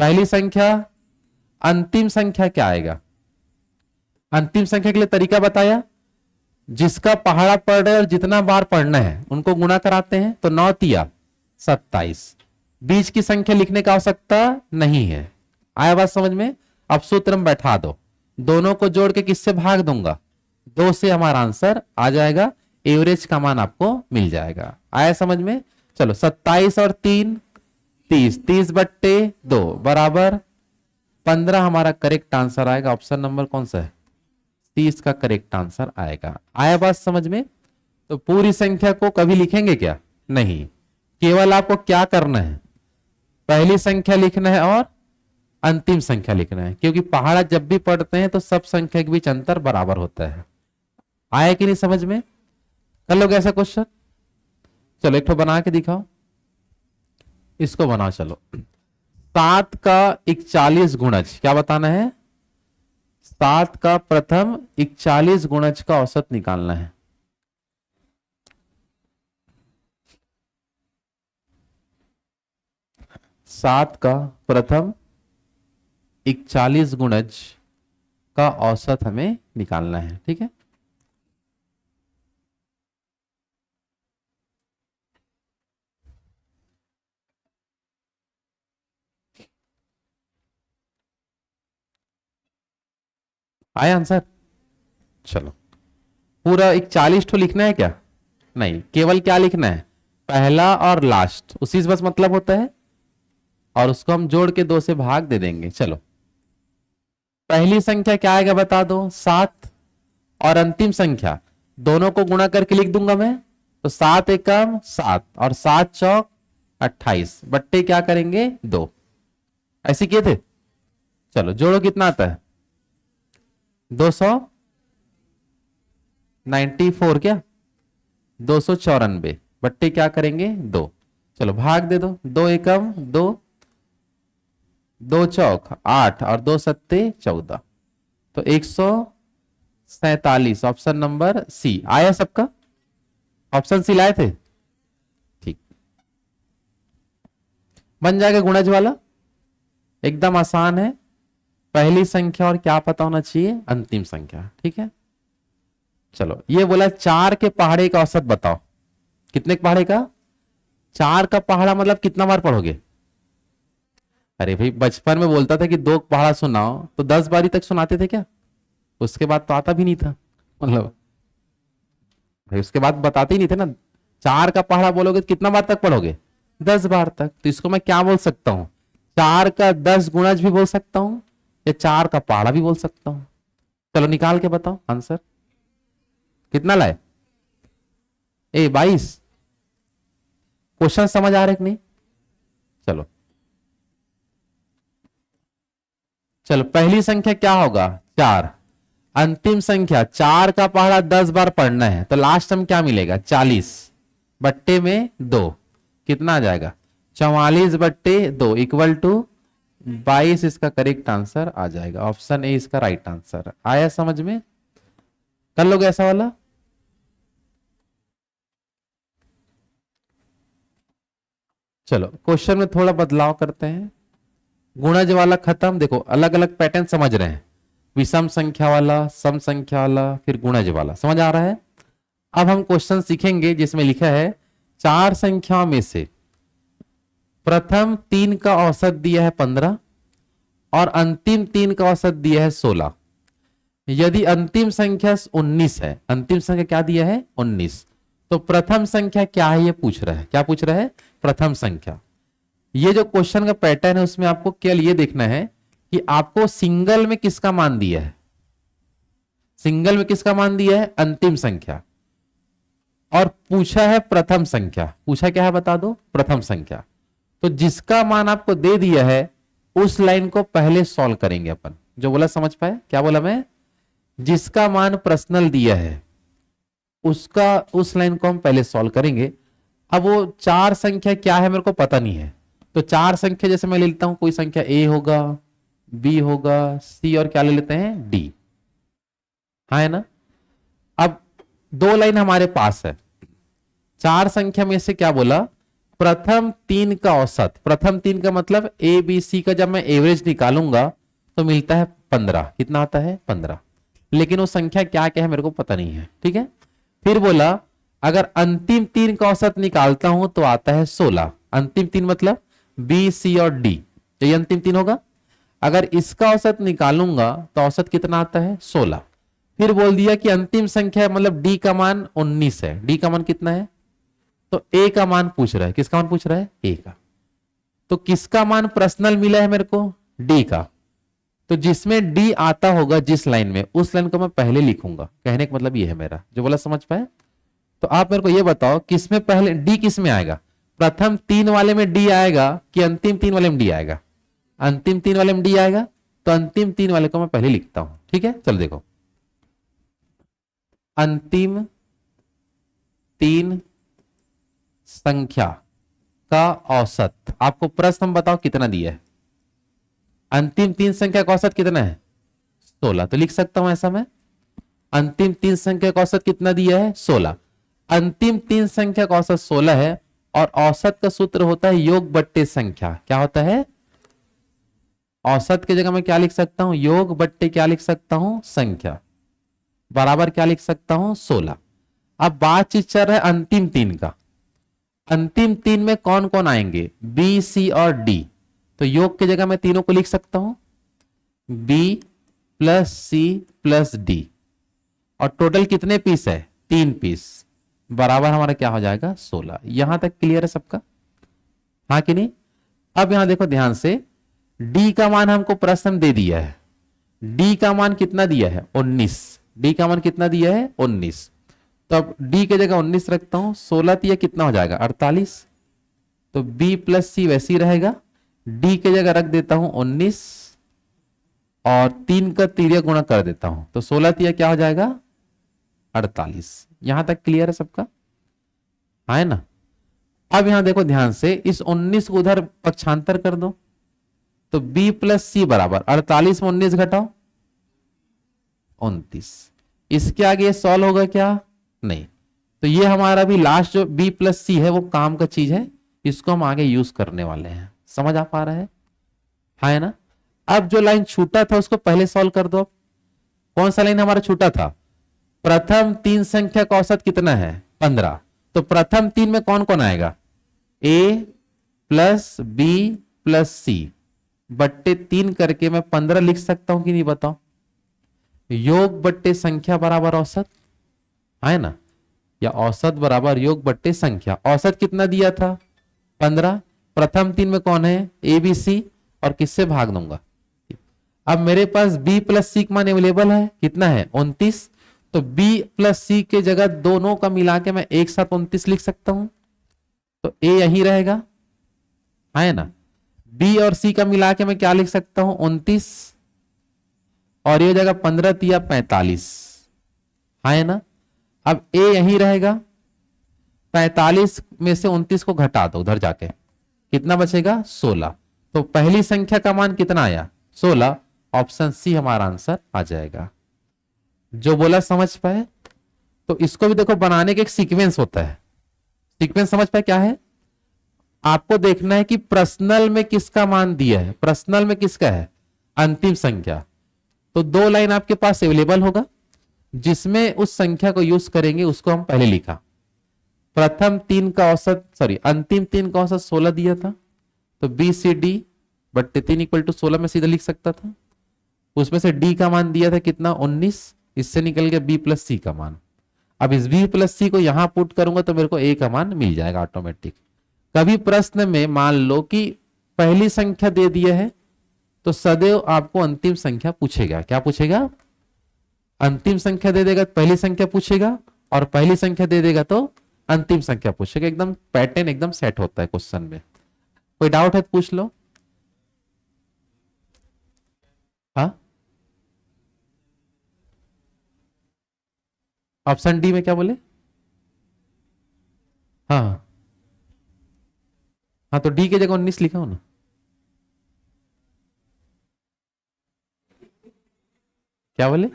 Speaker 1: पहली संख्या, अंतिम संख्या क्या आएगा? अंतिम संख्या के लिए तरीका बताया, जिसका पहाड़ा पढ़ रहे और जितना बार पढ़ना है उनको गुणा कराते हैं, तो 9 तिया 27। बीच की संख्या लिखने का आवश्यकता नहीं है। आया बात समझ में? अब सूत्र में बैठा दो, दोनों को जोड़ के किससे भाग दूंगा? 2 से हमारा आंसर आ जाएगा, एवरेज का मान आपको मिल जाएगा। आया समझ में? चलो 27 और 3 30, 30/2 बराबर 15 हमारा करेक्ट आंसर आएगा। ऑप्शन नंबर कौन सा है? 30 का करेक्ट आंसर आएगा। आया बात समझ में? तो पूरी संख्या को कभी लिखेंगे क्या? नहीं, केवल आपको क्या करना है? पहली संख्या लिखना है और अंतिम संख्या लिखना है, क्योंकि पहाड़ा जब भी पढ़ते हैं तो सब संख्या के बीच अंतर बराबर होता है। आया कि नहीं समझ में? कर लोगे ऐसा क्वेश्चन? चलो एक तो बना के दिखाओ, इसको बनाओ। चलो 7 का 41 गुणज क्या बताना है? 7 का प्रथम 41 गुणज का औसत निकालना है। सात का प्रथम 41 गुणज का औसत हमें निकालना है, ठीक है? आया आंसर? चलो पूरा 41 ठो लिखना है क्या? नहीं, केवल क्या लिखना है? पहला और लास्ट, उसी से बस मतलब होता है, और उसको हम जोड़ के 2 से भाग दे देंगे। चलो पहली संख्या क्या आएगा बता दो? 7, और अंतिम संख्या दोनों को गुणा करके लिख दूंगा मैं, तो 7 एकम 7 और 7 चौक 28 बट्टे क्या करेंगे? 2। ऐसे किए थे? चलो जोड़ो, कितना आता है? 294 क्या? 294 बट्टे क्या करेंगे? 2। चलो भाग दे दो, 2 एकम 2 दो चौक 8 और दो सत्ते 14, तो 147। ऑप्शन नंबर सी आया सबका, ऑप्शन सी लाए थे, ठीक। बन जाएगा गुणज वाला, एकदम आसान है। पहली संख्या और क्या पता होना चाहिए, अंतिम संख्या, ठीक है। चलो ये बोला 4 के पहाड़े का औसत बताओ, कितने के पहाड़े का, 4 का पहाड़ा मतलब कितना बार पढ़ोगे। अरे भाई बचपन में बोलता था कि 2 पहाड़ा सुनाओ तो 10 बारी तक सुनाते थे क्या, उसके बाद तो आता भी नहीं था, मतलब भाई उसके बाद बताते ही नहीं थे ना। 4 का पहाड़ा बोलोगे तो कितना बार तक पढ़ोगे, 10 बार तक। तो इसको मैं क्या बोल सकता हूं, 4 का 10 गुणज भी बोल सकता हूं, या 4 का पहाड़ा भी बोल सकता हूं। चलो निकाल के बताओ आंसर, कितना लाए, 22। क्वेश्चन समझ आ रहे कि नहीं। चलो चलो पहली संख्या क्या होगा, 4। अंतिम संख्या 4 का पहाड़ा 10 बार पढ़ना है, तो लास्ट में क्या मिलेगा, 40 बट्टे में 2, कितना आ जाएगा, 44/2 इक्वल टू 22। इसका करेक्ट आंसर आ जाएगा, ऑप्शन ए इसका राइट आंसर। आया समझ में, कर लोगे ऐसा वाला। चलो क्वेश्चन में थोड़ा बदलाव करते हैं, गुणज वाला खत्म। देखो अलग अलग पैटर्न समझ रहे हैं, विषम संख्या वाला, सम संख्या वाला, फिर गुणज वाला, समझ आ रहा है। अब हम क्वेश्चन सीखेंगे जिसमें लिखा है 4 संख्याओं में से प्रथम 3 का औसत दिया है 15 और अंतिम 3 का औसत दिया है 16। यदि अंतिम संख्या 19 है, अंतिम संख्या क्या दिया है 19, तो प्रथम संख्या क्या है ये पूछ रहा है, क्या पूछ रहा है, प्रथम संख्या। ये जो क्वेश्चन का पैटर्न है उसमें आपको केवल ये देखना है कि आपको सिंगल में किसका मान दिया है, सिंगल में किसका मान दिया है, अंतिम संख्या, और पूछा है प्रथम संख्या। पूछा क्या है बता दो, प्रथम संख्या। तो जिसका मान आपको दे दिया है उस लाइन को पहले सॉल्व करेंगे अपन। जो बोला समझ पाए, क्या बोला मैं, जिसका मान प्रश्नल दिया है उसका, उस लाइन को हम पहले सॉल्व करेंगे। अब वो 4 संख्या क्या है मेरे को पता नहीं है, तो 4 संख्या जैसे मैं ले लेता हूं, कोई संख्या ए होगा, बी होगा, सी, और क्या ले लेते हैं, डी, हाँ है ना। अब 2 लाइन हमारे पास है, 4 संख्या में से क्या बोला, प्रथम 3 का औसत। प्रथम 3 का मतलब ए बी सी का जब मैं एवरेज निकालूंगा तो मिलता है 15, कितना आता है 15, लेकिन वो संख्या क्या क्या है मेरे को पता नहीं है, ठीक है। फिर बोला अगर अंतिम 3 का औसत निकालता हूं तो आता है 16। अंतिम 3 मतलब बी सी और डी, तो ये अंतिम 3 होगा। अगर इसका औसत निकालूंगा तो औसत कितना आता है 16। फिर बोल दिया कि अंतिम संख्या मतलब डी का मान 19 है, डी का मान कितना है, तो ए का मान पूछ रहा है, किसका मान पूछ रहा है, ए का। तो किसका मान पर्सनल मिला है मेरे को, डी का। तो जिसमें डी आता होगा जिस लाइन में, उस लाइन को मैं पहले लिखूंगा, कहने का मतलब ये है मेरा, जो बोला समझ पाए। तो आप मेरे को ये बताओ किसमें पहले डी किस में आएगा, प्रथम 3 वाले में डी आएगा कि अंतिम 3 वाले में डी आएगा, अंतिम 3 वाले में डी आएगा, तो अंतिम 3 वाले को मैं पहले लिखता हूं, ठीक है। चलो देखो अंतिम 3 संख्या का औसत, आपको प्रश्न में बताओ कितना दिया है, अंतिम 3 संख्या का औसत कितना है 16, तो लिख सकता हूं ऐसा मैं, अंतिम 3 संख्या का औसत कितना दिया है 16। अंतिम 3 संख्या का औसत 16 है, और औसत का सूत्र होता है योग बट्टे संख्या। क्या होता है, औसत की जगह मैं क्या लिख सकता हूं, योग बट्टे क्या लिख सकता हूं, संख्या, बराबर क्या लिख सकता हूं 16। अब बातचीत चल रहा है अंतिम 3 का, अंतिम 3 में कौन कौन आएंगे, बी सी और डी, तो योग की जगह मैं तीनों को लिख सकता हूं, B plus C plus D, और टोटल कितने पीस है 3 पीस, बराबर हमारा क्या हो जाएगा 16। यहां तक क्लियर है सबका, हाँ कि नहीं। अब यहां देखो ध्यान से, डी का मान हमको प्रश्न दे दिया है, डी का मान कितना दिया है 19, डी का मान कितना दिया है 19, तो अब डी की जगह 19 रखता हूं, 16 दिया कितना हो जाएगा 48, तो बी प्लस सी वैसे ही रहेगा, डी की जगह रख देता हूं 19 और 3 का तिर्यक गुणा कर देता हूं, तो 16 तिया क्या हो जाएगा 48। यहां तक क्लियर है सबका, है ना। अब यहां देखो ध्यान से, इस 19 को उधर पक्षांतर कर दो, तो b प्लस सी बराबर 48 में 19 घटाओ 29। इसके आगे ये सॉल्व होगा क्या? नहीं। तो ये हमारा भी लास्ट जो b प्लस सी है वो काम का चीज है, इसको हम आगे यूज करने वाले हैं। समझ आ पा रहा है? हाँ है ना? अब जो लाइन छूटा था उसको पहले सॉल्व कर दो। कौन सा लाइन हमारा छूटा था? प्रथम तीन संख्या का औसत कितना है? 15। तो प्रथम तीन में कौन कौन आएगा? a प्लस बी प्लस सी बट्टे 3 करके मैं 15 लिख सकता हूं कि नहीं बताओ? योग बट्टे संख्या बराबर औसत, है ना? या औसत बराबर योग बट्टे संख्या। औसत कितना दिया था? 15। प्रथम तीन में कौन है? ए बी सी, और किससे भाग दूंगा? अब मेरे पास b प्लस सी का मान अवेलेबल है, कितना है? 29। तो b प्लस सी के जगह दोनों का मिला के मैं एक साथ 29 लिख सकता हूं। तो a यही रहेगा, है ना? b और c का मिला के मैं क्या लिख सकता हूं? 29, और ये जगह 15 तिया 45, है ना? अब a यही रहेगा। 45 में से 29 को घटा दो उधर जाके, कितना बचेगा? 16। तो पहली संख्या का मान कितना आया? 16। ऑप्शन सी हमारा आंसर आ जाएगा। जो बोला समझ पाए? तो इसको भी देखो, बनाने का एक सीक्वेंस होता है। सीक्वेंस समझ पाए क्या है? आपको देखना है कि प्रश्नल में किसका मान दिया है। प्रश्नल में किसका है? अंतिम संख्या। तो दो लाइन आपके पास अवेलेबल होगा, जिसमें उस संख्या को यूज करेंगे, उसको हम पहले लिखा। प्रथम तीन का औसत, सॉरी अंतिम तीन का औसत 16 दिया था, तो बी सी डी बट्टे 3 इक्वल टू 16 में सीधा लिख सकता था। उसमें से डी का मान दिया था कितना? 19। इससे निकल गया बी प्लस सी का मान। अब इस बी प्लस सी को यहां पुट करूंगा तो मेरे को ए का मान मिल जाएगा ऑटोमेटिक। कभी प्रश्न में मान लो कि पहली संख्या दे दिया है, तो सदैव आपको अंतिम संख्या पूछेगा। क्या पूछेगा? अंतिम संख्या दे देगा तो पहली संख्या पूछेगा, और पहली संख्या दे देगा तो अंतिम संख्या पूछेगा। एकदम पैटर्न एकदम सेट होता है क्वेश्चन में। कोई डाउट है तो पूछ लो। हाँ, ऑप्शन डी में क्या बोले? हाँ हाँ हाँ, तो डी की जगह 19 लिखा हो ना। क्या बोले?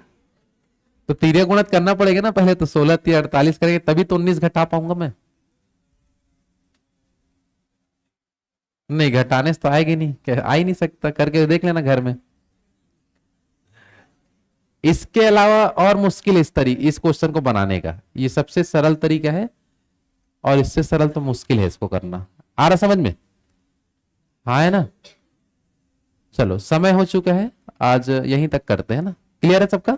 Speaker 1: तो तीर्य गुणत करना पड़ेगा ना पहले, तो 16 3 48 करेंगे तभी तो 19 घटा पाऊंगा मैं। नहीं, घटाने से तो आएगी नहीं, आ ही नहीं सकता। करके देख लेना घर में। इसके अलावा और मुश्किल इस क्वेश्चन को बनाने का, ये सबसे सरल तरीका है, और इससे सरल तो मुश्किल है इसको करना। आ रहा समझ में? हाँ है ना? चलो, समय हो चुका है, आज यहीं तक करते हैं ना। क्लियर है सबका?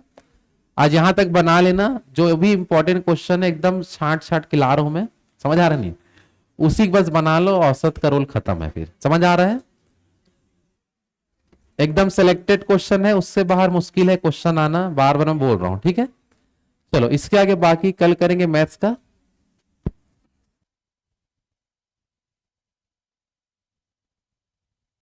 Speaker 1: आज यहां तक बना लेना। जो भी इंपॉर्टेंट क्वेश्चन है एकदम छांट छांट के ला रहा हूं मैं, समझ आ रहा नहीं? उसी बस बना लो, औसत का रोल खत्म है फिर। समझ आ रहा है? एकदम सिलेक्टेड क्वेश्चन है, उससे बाहर मुश्किल है क्वेश्चन आना, बार बार मैं बोल रहा हूं। ठीक है, चलो इसके आगे बाकी कल करेंगे मैथ्स का।